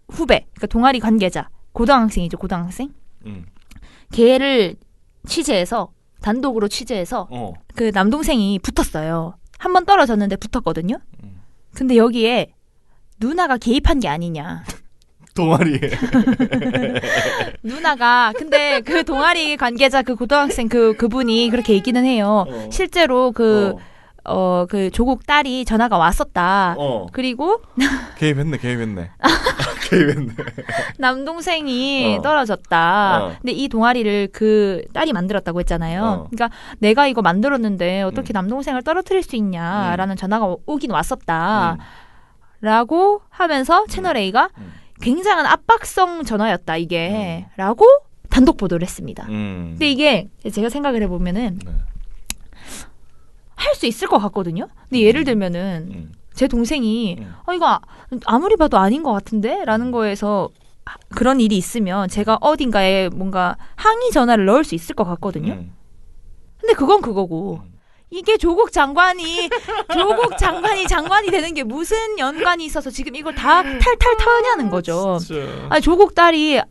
후배, 그러니까 동아리 관계자, 고등학생이죠, 고등학생. 걔를 취재해서 단독으로 취재해서 그 남동생이 붙었어요. 한 번 떨어졌는데 붙었거든요. 근데 여기에 누나가 개입한 게 아니냐. 동아리에. 누나가 근데 그 동아리 관계자 그 고등학생 그분이 그렇게 얘기는 해요. 실제로 그 조국 딸이 전화가 왔었다. 그리고 개입했네. 남동생이 떨어졌다. 근데 이 동아리를 그 딸이 만들었다고 했잖아요. 그러니까 내가 이거 만들었는데 어떻게 남동생을 떨어뜨릴 수 있냐라는 전화가 오긴 왔었다. 라고 하면서 채널 A가 굉장한 압박성 전화였다 이게 라고 단독 보도를 했습니다. 근데 이게 제가 생각을 해보면은 할 수 있을 것 같거든요. 근데 예를 들면은 제 동생이 이거 아무리 봐도 아닌 것 같은데? 라는 거에서 그런 일이 있으면 제가 어딘가에 뭔가 항의 전화를 넣을 수 있을 것 같거든요. 근데 그건 그거고 이게 조국 장관이 장관이 되는 게 무슨 연관이 있어서 지금 이걸 다 탈탈 터냐는 거죠. 진짜. 아니 조국 딸이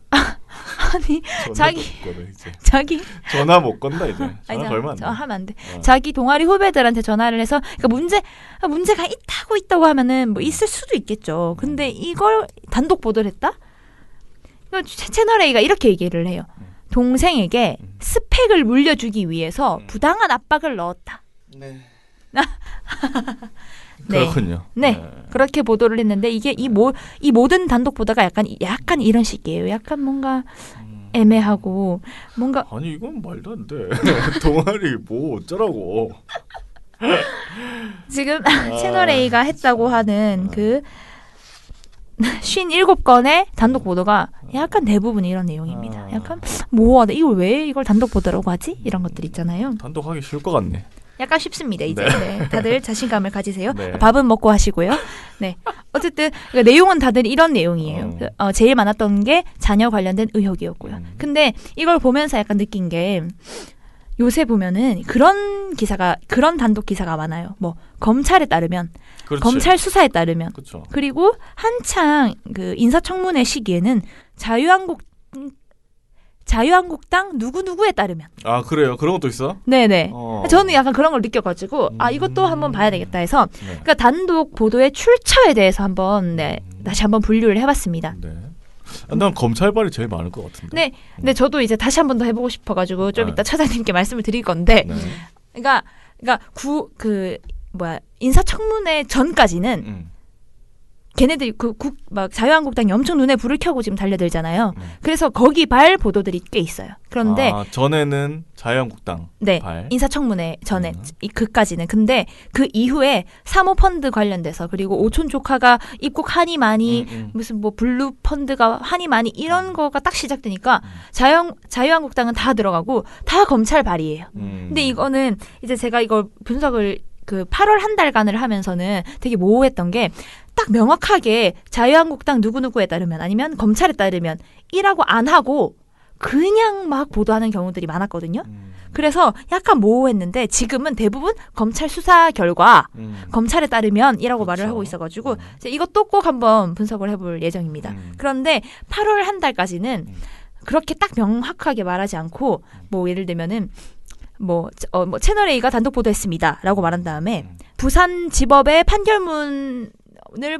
아니 전화 자기- 못 걸어, 이제. 자기 전화 못 건다 이제. 아니, 전화 걸면 안 돼. 하면 안 돼. 어. 자기 동아리 후배들한테 전화를 해서 그러니까 문제가 있다고 하면은 뭐 있을 수도 있겠죠. 근데 이걸 단독 보도를 했다? 이거 채널 A가 이렇게 얘기를 해요. 동생에게 스펙을 물려주기 위해서 부당한 압박을 넣었다. 네. 네. 그렇군요. 네. 그렇게 보도를 했는데 이게 이 모든 단독 보도가 약간 이런 식이에요. 약간 뭔가 애매하고 뭔가 아니 이건 말도 안 돼. 동아리 뭐 어쩌라고. 지금 채널 A가 했다고 하는 그 57건의 단독 보도가 약간 대부분 이런 내용입니다. 약간 모호하다. 이걸 단독 보도라고 하지? 이런 것들 있잖아요. 단독하기 쉬울 것 같네. 약간 쉽습니다. 이제 네. 네, 다들 자신감을 가지세요. 네. 밥은 먹고 하시고요. 네, 어쨌든 그러니까 내용은 다들 이런 내용이에요. 제일 많았던 게 자녀 관련된 의혹이었고요. 근데 이걸 보면서 약간 느낀 게 요새 보면은 그런 단독 기사가 많아요. 뭐 검찰에 따르면, 그렇지. 검찰 수사에 따르면, 그렇죠. 그리고 한창 그 인사청문회 시기에는 자유한국당 누구누구에 따르면. 아 그래요. 그런 것도 있어? 네네. 어. 저는 약간 그런 걸 느껴가지고 이것도 한번 봐야 되겠다 해서 네. 그러니까 단독 보도의 출처에 대해서 한번 다시 한번 분류를 해봤습니다. 네. 난 검찰발이 제일 많을 것 같은데. 네, 근데 저도 이제 다시 한 번 더 해보고 싶어가지고 좀 네. 이따 차장님께 말씀을 드릴 건데, 네. 그러니까 인사청문회 전까지는 걔네들이 막 자유한국당이 엄청 눈에 불을 켜고 지금 달려들잖아요. 그래서 거기 발 보도들이 꽤 있어요. 그런데 전에는 자유한국당 네, 발. 인사청문회 전에 그까지는. 근데 그 이후에 사모펀드 관련돼서 그리고 오촌 조카가 입국 한이 많이 무슨 뭐 블루 펀드가 한이 많이 이런 거가 딱 시작되니까 자유한국당은 다 들어가고 다 검찰 발이에요. 근데 이거는 이제 제가 이걸 분석을 그 8월 한 달간을 하면서는 되게 모호했던 게 딱 명확하게 자유한국당 누구누구에 따르면 아니면 검찰에 따르면 이라고 안 하고 그냥 막 보도하는 경우들이 많았거든요. 그래서 약간 모호했는데 지금은 대부분 검찰 수사 결과 검찰에 따르면 이라고 말을 그렇죠. 하고 있어가지고 이제 이것도 꼭 한번 분석을 해볼 예정입니다. 그런데 8월 한 달까지는 그렇게 딱 명확하게 말하지 않고 뭐 예를 들면은 뭐 채널 A가 단독 보도했습니다라고 말한 다음에 부산지법의 판결문을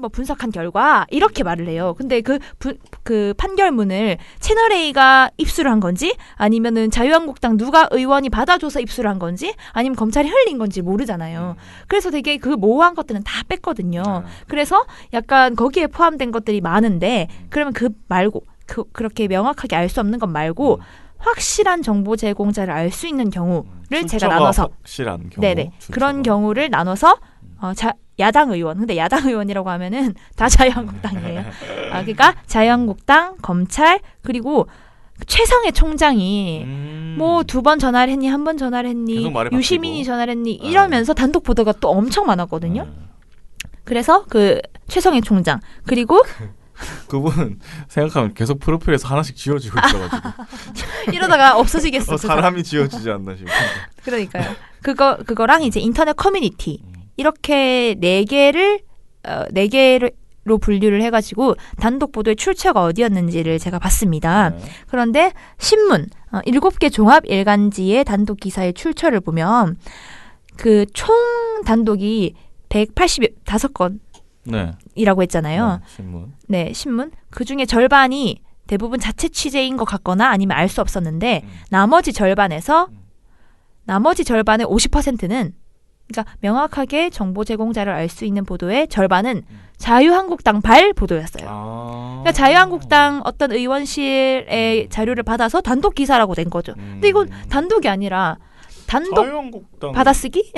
뭐 분석한 결과 이렇게 말을 해요. 근데 그 판결문을 채널 A가 입수를 한 건지 아니면은 자유한국당 누가 의원이 받아줘서 입수를 한 건지 아니면 검찰이 흘린 건지 모르잖아요. 그래서 되게 그 모호한 것들은 다 뺐거든요. 그래서 약간 거기에 포함된 것들이 많은데 그러면 그 말고 그렇게 명확하게 알 수 없는 것 말고 확실한 정보 제공자를 알 수 있는 경우를 제가 나눠서 확실한 경우. 네네 출처가. 그런 경우를 나눠서 야당 의원 근데 야당 의원이라고 하면은 다 자유한국당이에요. 그러니까 자유한국당 검찰 그리고 최성해 총장이 뭐 2번 전화를 했니 한 번 전화를 했니 계속 말이 유시민이 바뀌고. 전화를 했니 이러면서 단독 보도가 또 엄청 많았거든요. 그래서 그 최성해 총장 그리고 그분 생각하면 계속 프로필에서 하나씩 지워지고 있어가지고 이러다가 없어지겠어. 사람이 지워지지 않나 싶은데. 그러니까요. 그거랑 이제 인터넷 커뮤니티 이렇게 네 개로 분류를 해가지고 단독 보도의 출처가 어디였는지를 제가 봤습니다. 그런데 신문 7개 종합 일간지의 단독 기사의 출처를 보면 그 총 단독이 185건. 네. 이라고 했잖아요. 신문. 네, 신문. 그 중에 절반이 대부분 자체 취재인 것 같거나 아니면 알 수 없었는데 나머지 절반의 50%는 그러니까 명확하게 정보 제공자를 알 수 있는 보도의 절반은 자유한국당 발 보도였어요. 그러니까 자유한국당 어떤 의원실의 자료를 받아서 단독 기사라고 낸 거죠. 근데 이건 단독이 아니라 단독 자유한국당 받아쓰기?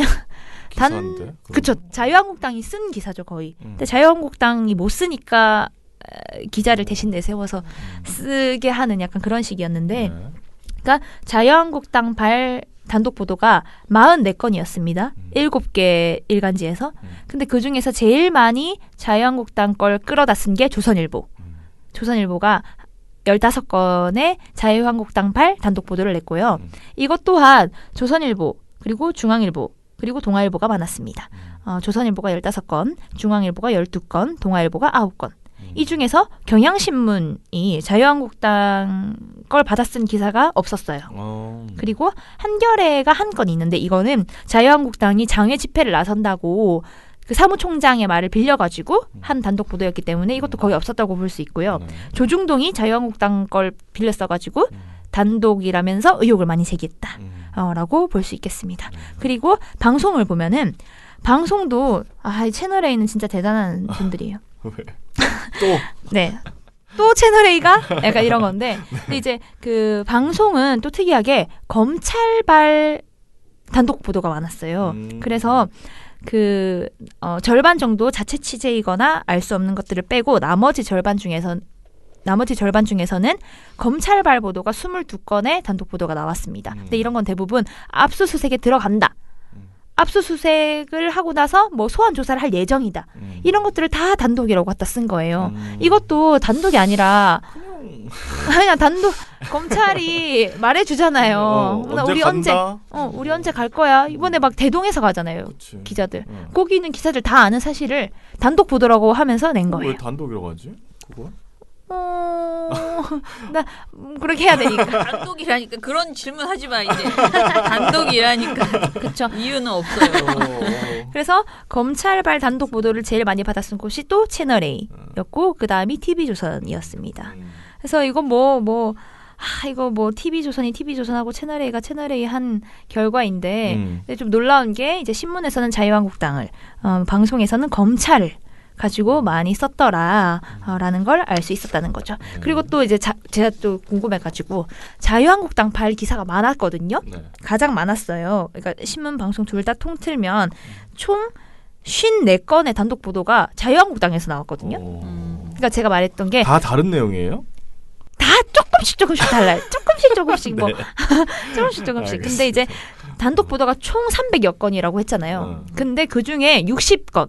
기사인데? 그쵸. 자유한국당이 쓴 기사죠, 거의. 근데 자유한국당이 못 쓰니까 기자를 대신 내세워서 쓰게 하는 약간 그런 식이었는데, 그러니까 자유한국당 발 단독 보도가 44건이었습니다. 7개 일간지에서. 근데 그 중에서 제일 많이 자유한국당 걸 끌어다 쓴 게 조선일보. 조선일보가 15건의 자유한국당 발 단독 보도를 냈고요. 이것 또한 조선일보, 그리고 중앙일보, 그리고 동아일보가 많았습니다. 조선일보가 15건, 중앙일보가 12건, 동아일보가 9건. 이 중에서 경향신문이 자유한국당 걸 받아 쓴 기사가 없었어요. 그리고 한겨레가 한 건 있는데 이거는 자유한국당이 장외 집회를 나선다고 그 사무총장의 말을 빌려가지고 한 단독 보도였기 때문에 이것도 거의 없었다고 볼 수 있고요. 조중동이 자유한국당 걸 빌려 써가지고 단독이라면서 의혹을 많이 제기했다라고 볼 수 있겠습니다. 그리고 방송을 보면은 방송도 채널 A는 진짜 대단한 분들이에요. 왜? 또 네. 또 채널 A가 약간 이런 건데 근데 이제 그 방송은 또 특이하게 검찰발 단독 보도가 많았어요. 그래서 그 절반 정도 자체 취재이거나 알 수 없는 것들을 빼고 나머지 절반 중에서는 검찰발 보도가 22건의 단독 보도가 나왔습니다. 근데 이런 건 대부분 압수수색에 들어간다. 압수수색을 하고 나서 뭐 소환 조사를 할 예정이다. 이런 것들을 다 단독이라고 갖다 쓴 거예요. 이것도 단독이 아니라 그냥 단독 검찰이 말해주잖아요. 우리 언제 갈 거야? 이번에 막 대동해서 가잖아요. 그치. 기자들. 거기 있는 기자들 다 아는 사실을 단독 보도라고 하면서 낸 거예요. 왜 단독이라고 하지? 그거? 나 그렇게 해야 되니까. 단독이라니까 그런 질문 하지 마 이제. 단독이라니까. 그렇죠. 이유는 없어요. 그래서 검찰발 단독 보도를 제일 많이 받았은 곳이 또 채널 A였고 그 다음이 TV조선이었습니다. 그래서 이건 이거 TV조선하고 채널 A가 채널 A 한 결과인데 좀 놀라운 게 이제 신문에서는 자유한국당을 방송에서는 검찰을 가지고 많이 썼더라라는 걸 알 수 있었다는 거죠. 그리고 또 이제 제가 또 궁금해가지고 자유한국당 발 기사가 많았거든요. 네. 가장 많았어요. 그러니까 신문, 방송 둘 다 통틀면 총 54건의 단독 보도가 자유한국당에서 나왔거든요. 그러니까 제가 말했던 게 다 다른 내용이에요? 다 조금씩 달라요. 조금씩 뭐 조금씩. 근데 이제 단독 보도가 총 300여 건이라고 했잖아요. 근데 그 중에 60건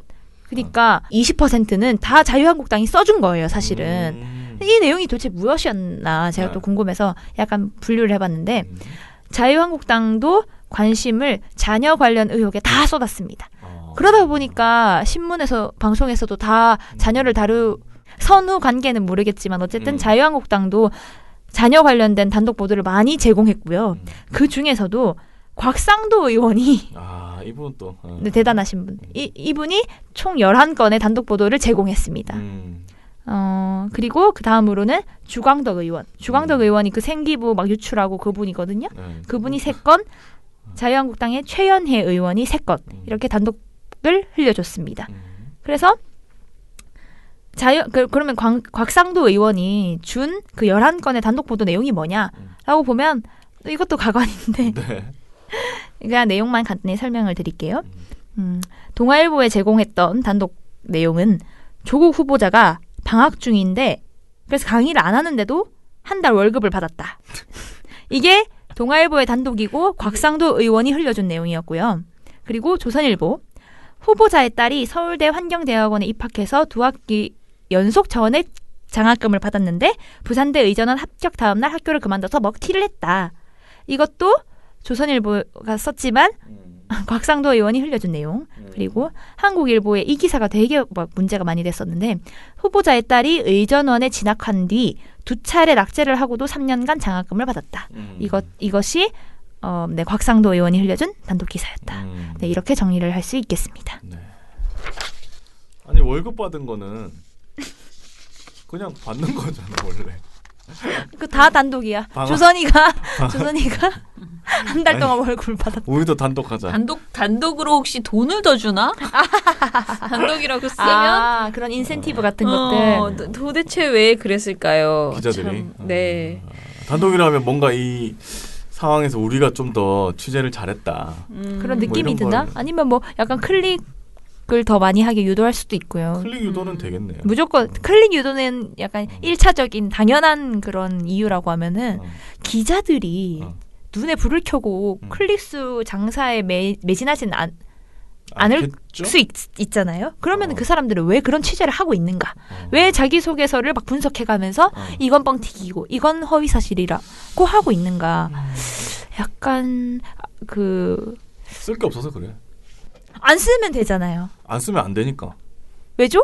그러니까 20%는 다 자유한국당이 써준 거예요, 사실은. 이 내용이 도대체 무엇이었나 제가 또 궁금해서 약간 분류를 해봤는데 자유한국당도 관심을 자녀 관련 의혹에 다 쏟았습니다. 그러다 보니까 신문에서 방송에서도 다 자녀를 선후 관계는 모르겠지만 어쨌든 자유한국당도 자녀 관련된 단독 보도를 많이 제공했고요. 그 중에서도 곽상도 의원이 이분 또 네, 대단하신 분. 이분이 총 11건의 단독 보도를 제공했습니다. 그리고 그 다음으로는 주광덕 의원. 주광덕 의원이 그 생기부 막 유출하고 그분이거든요. 그분이 3건, 자유한국당의 최연혜 의원이 3건 이렇게 단독을 흘려줬습니다. 그래서 그러면 곽상도 의원이 준 그 11건의 단독 보도 내용이 뭐냐라고 보면 이것도 가관인데 그냥 내용만 간단히 설명을 드릴게요. 동아일보에 제공했던 단독 내용은 조국 후보자가 방학 중인데 그래서 강의를 안 하는데도 한 달 월급을 받았다. 이게 동아일보의 단독이고 곽상도 의원이 흘려준 내용이었고요. 그리고 조선일보 후보자의 딸이 서울대 환경대학원에 입학해서 2학기 연속 전액 장학금을 받았는데 부산대 의전원 합격 다음 날 학교를 그만둬서 먹튀를 했다. 이것도 조선일보가 썼지만 곽상도 의원이 흘려준 내용. 그리고 한국일보의 이 기사가 되게 문제가 많이 됐었는데 후보자의 딸이 의전원에 진학한 뒤 2차례 낙제를 하고도 3년간 장학금을 받았다. 이것이 곽상도 의원이 흘려준 단독 기사였다. 네, 이렇게 정리를 할 수 있겠습니다. 네. 아니 월급 받은 거는 그냥 받는 거잖아 원래. 그 다 단독이야. 조선이가 한 달 동안 월급을 받았다. 우리도 단독하자. 단독으로 혹시 돈을 더 주나? 단독이라고 쓰면 그런 인센티브 같은 것들. 도대체 왜 그랬을까요? 기자들이. 네. 단독이라면 뭔가 이 상황에서 우리가 좀 더 취재를 잘했다. 그런 느낌이 이런 드나? 아니면 뭐 약간 클릭을 더 많이 하게 유도할 수도 있고요. 클릭 유도는 되겠네요. 무조건 클릭 유도는 약간 1차적인 당연한 그런 이유라고 하면은 기자들이 눈에 불을 켜고 클릭수 장사에 매진하지는 않을 수 있잖아요. 그러면 그 사람들은 왜 그런 취재를 하고 있는가? 왜 자기소개서를 막 분석해가면서 이건 뻥튀기고 이건 허위사실이라고 하고 있는가? 약간 쓸 게 없어서 그래. 안 쓰면 되잖아요. 안 쓰면 안 되니까. 왜죠?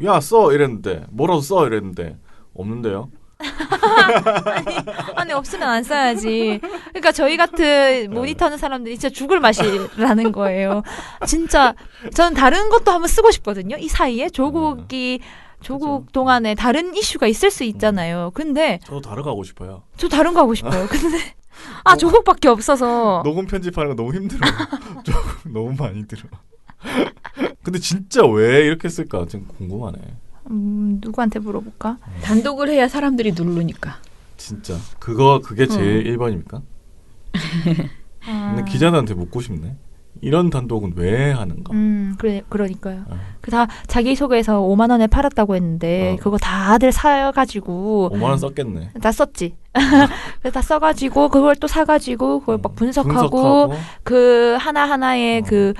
야 써 이랬는데 뭐라도 써 이랬는데 없는데요. 아니 없으면 안 써야지. 그러니까 저희 같은 모니터하는 사람들이 진짜 죽을 맛이라는 거예요. 진짜 저는 다른 것도 한번 쓰고 싶거든요. 이 사이에 조국 동안에 다른 이슈가 있을 수 있잖아요. 근데 저도 다른 거 하고 싶어요. 저 다른 거 하고 싶어요. 근데 조국밖에 없어서 녹음 편집하는 거 너무 힘들어. 조금 너무 많이 들어. 근데 진짜 왜 이렇게 쓸까 좀 궁금하네. 누구한테 물어볼까? 단독을 해야 사람들이 누르니까. 진짜 그게 제일 1번입니까? 근데 기자들한테 묻고 싶네. 이런 단독은 왜 하는가? 그러니까요. 다 자기소개서 5만 원에 팔았다고 했는데 그거 다들 사가지고 5만 원 썼겠네. 다 썼지. 그래서 다 써가지고 그걸 또 사가지고 그걸 막 분석하고 그 하나하나의 그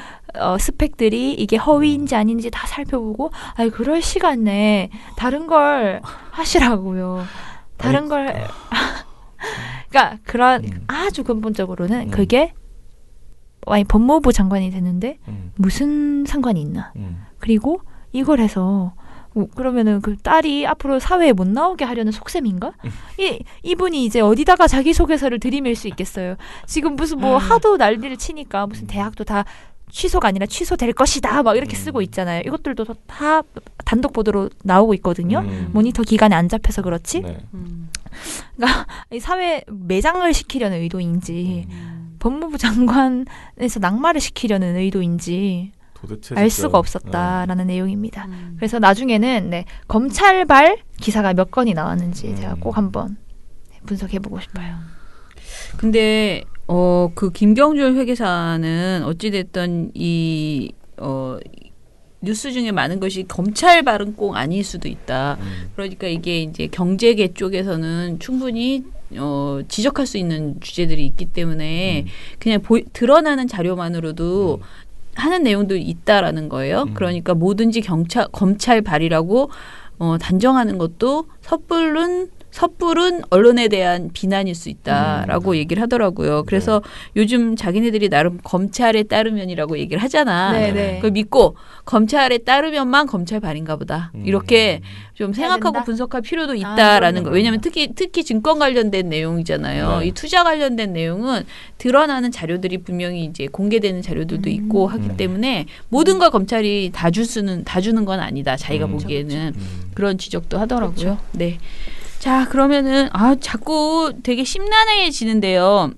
스펙들이 이게 허위인지 아닌지 다 살펴보고 그럴 시간에 다른 걸 하시라고요. 다른 걸 그러니까 그런 아주 근본적으로는 그게 법무부 장관이 되는데 무슨 상관이 있나. 그리고 이걸 해서 그러면은 그 딸이 앞으로 사회에 못 나오게 하려는 속셈인가? 이분이 이제 어디다가 자기소개서를 들이밀 수 있겠어요. 지금 무슨 뭐 하도 난리를 치니까 무슨 대학도 다 취소가 아니라 취소될 것이다 막 이렇게 쓰고 있잖아요. 이것들도 다 단독 보도로 나오고 있거든요. 모니터 기간에 안 잡혀서 그렇지. 네. 그러니까 이 사회 매장을 시키려는 의도인지 법무부 장관에서 낙마를 시키려는 의도인지 도대체 알 수가 없었다라는 내용입니다. 그래서 나중에는 검찰발 기사가 몇 건이 나왔는지 제가 꼭 한번 분석해보고 싶어요. 근데 그 김경준 회계사는 어찌됐든 이 뉴스 중에 많은 것이 검찰 발은 꼭 아닐 수도 있다. 그러니까 이게 이제 경제계 쪽에서는 충분히 지적할 수 있는 주제들이 있기 때문에 그냥 드러나는 자료만으로도 하는 내용도 있다라는 거예요. 그러니까 뭐든지 검찰 발이라고 단정하는 것도 섣부른 언론에 대한 비난일 수 있다라고 얘기를 하더라고요. 그래서 요즘 자기네들이 나름 검찰에 따르면이라고 얘기를 하잖아. 네네. 그걸 믿고 검찰에 따르면만 검찰 발인가 보다. 이렇게 좀 생각하고 된다? 분석할 필요도 있다라는 그럼요. 거. 왜냐하면 특히 증권 관련된 내용이잖아요. 네. 이 투자 관련된 내용은 드러나는 자료들이 분명히 이제 공개되는 자료들도 있고 하기 때문에 모든 걸 검찰이 다 주는 건 아니다. 자기가 보기에는 그런 지적도 하더라고요. 네. 자, 그러면은 자꾸 되게 심란해지는데요.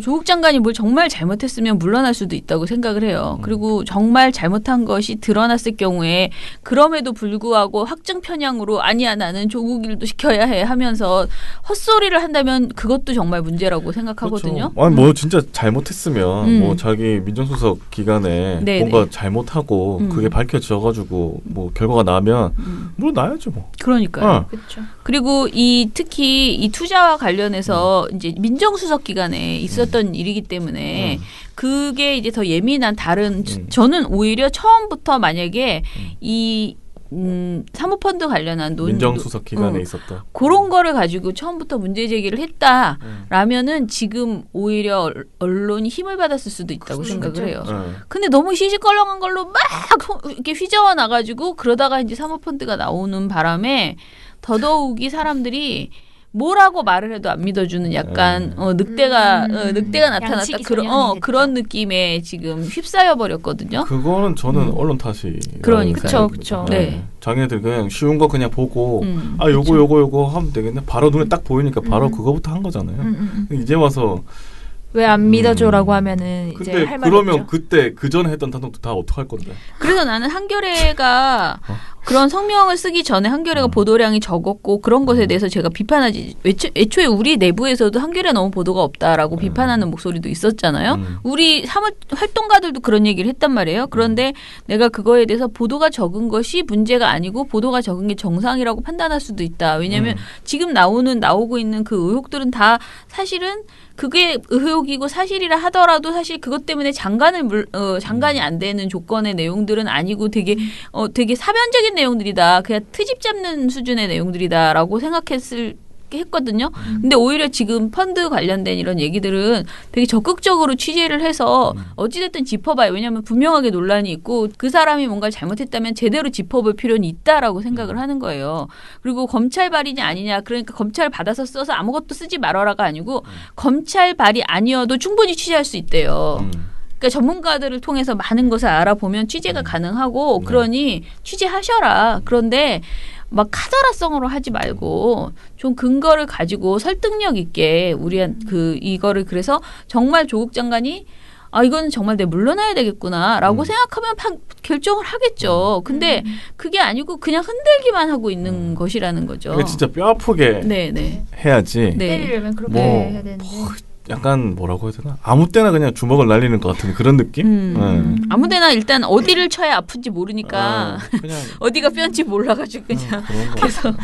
조국 장관이 뭘 정말 잘못했으면 물러날 수도 있다고 생각을 해요. 그리고 정말 잘못한 것이 드러났을 경우에 그럼에도 불구하고 확증 편향으로 아니야 나는 조국 일도 시켜야 해 하면서 헛소리를 한다면 그것도 정말 문제라고 생각하거든요. 그렇죠. 아니 뭐 진짜 잘못했으면 뭐 자기 민정수석 기간에 네네. 뭔가 잘못하고 그게 밝혀져가지고 뭐 결과가 나면 물러나야죠 뭐. 그러니까요. 그렇죠. 그리고 특히 이 투자와 관련해서 이제 민정수석 기간에 있었던 일이기 때문에 그게 이제 더 예민한 저는 오히려 처음부터 만약에 이 사모펀드 관련한 민정수석 기간에 있었다. 그런 거를 가지고 처음부터 문제 제기를 했다라면은 지금 오히려 언론이 힘을 받았을 수도 있다고 생각을 해요. 근데 너무 시시껄렁한 걸로 막 이렇게 휘저어 나가지고 그러다가 이제 사모펀드가 나오는 바람에 더더욱이 사람들이 뭐라고 말을 해도 안 믿어주는 약간 늑대가 나타났다 양치기 그런 느낌에 지금 휩싸여 버렸거든요. 그거는 저는 언론 탓이. 그러니까요. 그쵸. 네. 자기네들 그냥 쉬운 거 그냥 보고 요거 하면 되겠네. 바로 눈에 딱 보이니까 바로 그거부터 한 거잖아요. 이제 와서 왜 안 믿어줘라고 하면은 이제 근데 할 말이 그러면 없죠. 그때 그 전에 했던 단독도 다 어떡할 건데? 그래서 나는 한겨레가 그런 성명을 쓰기 전에 한겨레가 보도량이 적었고 그런 것에 대해서 제가 비판하지. 애초에 우리 내부에서도 한겨레 너무 보도가 없다라고 비판하는 목소리도 있었잖아요. 우리 활동가들도 그런 얘기를 했단 말이에요. 그런데 내가 그거에 대해서 보도가 적은 것이 문제가 아니고 보도가 적은 게 정상이라고 판단할 수도 있다. 왜냐하면 지금 나오고 있는 그 의혹들은 다 사실은 그게 의혹이고 사실이라 하더라도 사실 그것 때문에 장관이 안 되는 조건의 내용들은 아니고 되게 사변적인 내용들이다. 그냥 트집 잡는 수준의 내용들이다라고 생각했을 그렇게 했거든요. 근데 오히려 지금 펀드 관련된 이런 얘기들은 되게 적극적으로 취재를 해서 어찌됐든 짚어봐요. 왜냐하면 분명하게 논란이 있고 그 사람이 뭔가 잘못했다면 제대로 짚어볼 필요는 있다라고 생각을 하는 거예요. 그리고 검찰 발이냐 아니냐 그러니까 검찰 받아서 써서 아무것도 쓰지 말아라가 아니고 검찰 발이 아니어도 충분히 취재할 수 있대요. 그러니까 전문가들을 통해서 많은 것을 알아보면 취재가 가능하고 그러니 취재하셔라. 그런데 막 카더라성으로 하지 말고 좀 근거를 가지고 설득력 있게 우리한 이거를 그래서 정말 조국 장관이 이건 정말 내 물러나야 되겠구나라고 생각하면 결정을 하겠죠. 근데 그게 아니고 그냥 흔들기만 하고 있는 것이라는 거죠. 이게 진짜 뼈 아프게 해야지. 때리려면 그렇게 뭐, 해야 되는데. 약간 뭐라고 해야 되나? 아무 때나 그냥 주먹을 날리는 것 같은 그런 느낌? 아무데나 일단 어디를 쳐야 아픈지 모르니까 그냥 어디가 뼈인지 몰라가지고 그냥 그런 거. 계속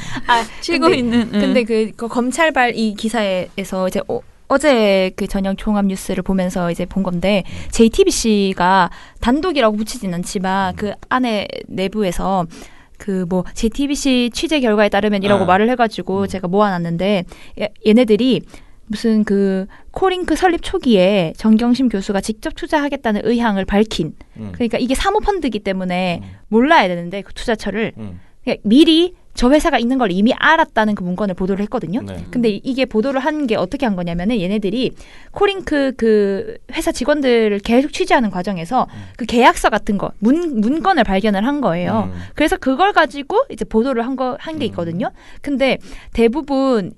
치고 있는. 근데 그 검찰발 이 기사에서 이제 어제 그 저녁 종합 뉴스를 보면서 이제 본 건데 JTBC가 단독이라고 붙이진 않지만 그 안에 내부에서 그 뭐 JTBC 취재 결과에 따르면이라고 말을 해가지고 제가 모아놨는데 얘네들이 무슨 그 코링크 설립 초기에 정경심 교수가 직접 투자하겠다는 의향을 밝힌 그러니까 이게 사모펀드이기 때문에 몰라야 되는데 그 투자처를 그러니까 미리 저 회사가 있는 걸 이미 알았다는 그 문건을 보도를 했거든요. 네. 근데 이게 보도를 한 게 어떻게 한 거냐면은 얘네들이 코링크 그 회사 직원들을 계속 취재하는 과정에서 그 계약서 같은 거 문건을 발견을 한 거예요. 그래서 그걸 가지고 이제 보도를 한 게 있거든요. 근데 대부분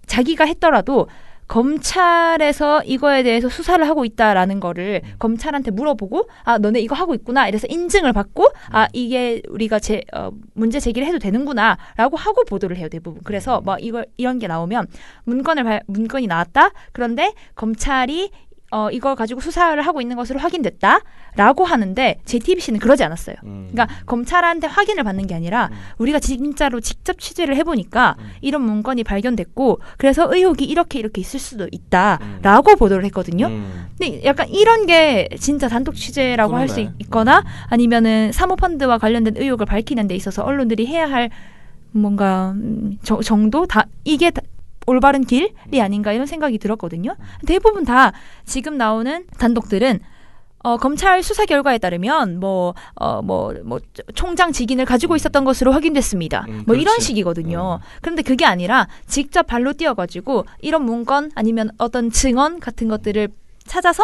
자기가 했더라도 검찰에서 이거에 대해서 수사를 하고 있다라는 거를 검찰한테 물어보고 너네 이거 하고 있구나 이래서 인증을 받고 이게 우리가 문제 제기를 해도 되는구나라고 하고 보도를 해요 대부분. 그래서 뭐 이런 게 나오면 문건이 나왔다. 그런데 검찰이 이걸 가지고 수사를 하고 있는 것으로 확인됐다라고 하는데 JTBC는 그러지 않았어요. 그러니까 검찰한테 확인을 받는 게 아니라 우리가 진짜로 직접 취재를 해보니까 이런 문건이 발견됐고 그래서 의혹이 이렇게 있을 수도 있다라고 보도를 했거든요. 근데 약간 이런 게 진짜 단독 취재라고 할 수 있거나 아니면은 사모펀드와 관련된 의혹을 밝히는 데 있어서 언론들이 해야 할 뭔가 정도 이게 올바른 길이 아닌가 이런 생각이 들었거든요. 대부분 다 지금 나오는 단독들은 검찰 수사 결과에 따르면 총장 직인을 가지고 있었던 것으로 확인됐습니다. 뭐 이런 식이거든요. 그런데 그게 아니라 직접 발로 뛰어가지고 이런 문건 아니면 어떤 증언 같은 것들을 찾아서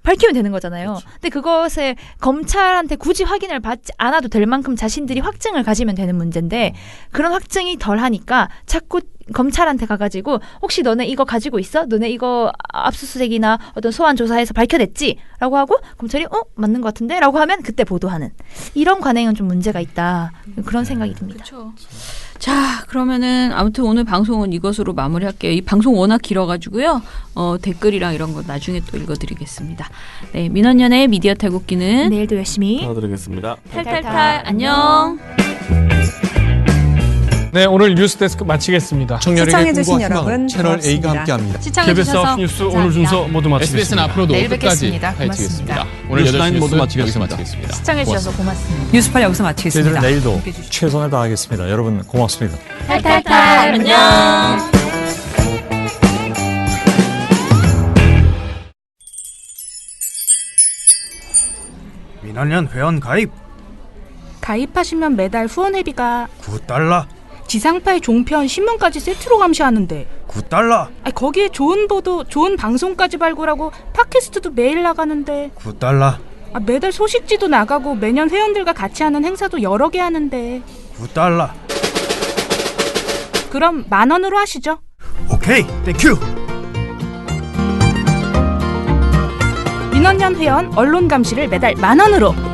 밝히면 되는 거잖아요. 그렇죠. 근데 그것을 검찰한테 굳이 확인을 받지 않아도 될 만큼 자신들이 확증을 가지면 되는 문제인데 그런 확증이 덜하니까 자꾸 검찰한테 가가지고 혹시 너네 이거 가지고 있어? 너네 이거 압수수색이나 어떤 소환 조사에서 밝혀냈지? 라고 하고 검찰이 맞는 것 같은데? 라고 하면 그때 보도하는 이런 관행은 좀 문제가 있다. 그런 생각이 듭니다. 그렇죠. 자, 그러면은 아무튼 오늘 방송은 이것으로 마무리할게요. 이 방송 워낙 길어가지고요. 댓글이랑 이런 거 나중에 또 읽어드리겠습니다. 네, 민원연의 미디어 탈곡기는 내일도 열심히 전화드리겠습니다. 탈탈탈 안녕. 네, 오늘 뉴스데스크 마치겠습니다. 청년에게 시청해주신 꿈과 희망을 여러분 채널 A가 고맙습니다. 함께합니다. KBS 아홉 뉴스 오늘 순서 모두 마치겠습니다. SBS는 앞으로도 내일 끝까지 뵙겠습니다. 파헤치겠습니다. 고맙습니다. 오늘 8시 뉴스타임 모두 뉴스 여기서 마치겠습니다. 마치겠습니다. 시청해주셔서 고맙습니다. 뉴스팔 여기서 마치겠습니다. 저희들은 내일도 함께해 주십시오. 최선을 다하겠습니다. 여러분 고맙습니다. 탈탈탈 안녕. 민원연 회원 가입 가입하시면 매달 후원회비가 9달러 지상파의 종편 신문까지 세트로 감시하는데 9달러 거기에 좋은 보도 좋은 방송까지 발굴하고 팟캐스트도 매일 나가는데 9달러 매달 소식지도 나가고 매년 회원들과 같이 하는 행사도 여러 개 하는데 9달러 그럼 10,000원으로 하시죠. 오케이 땡큐 민원연 회원 언론 감시를 매달 10,000원으로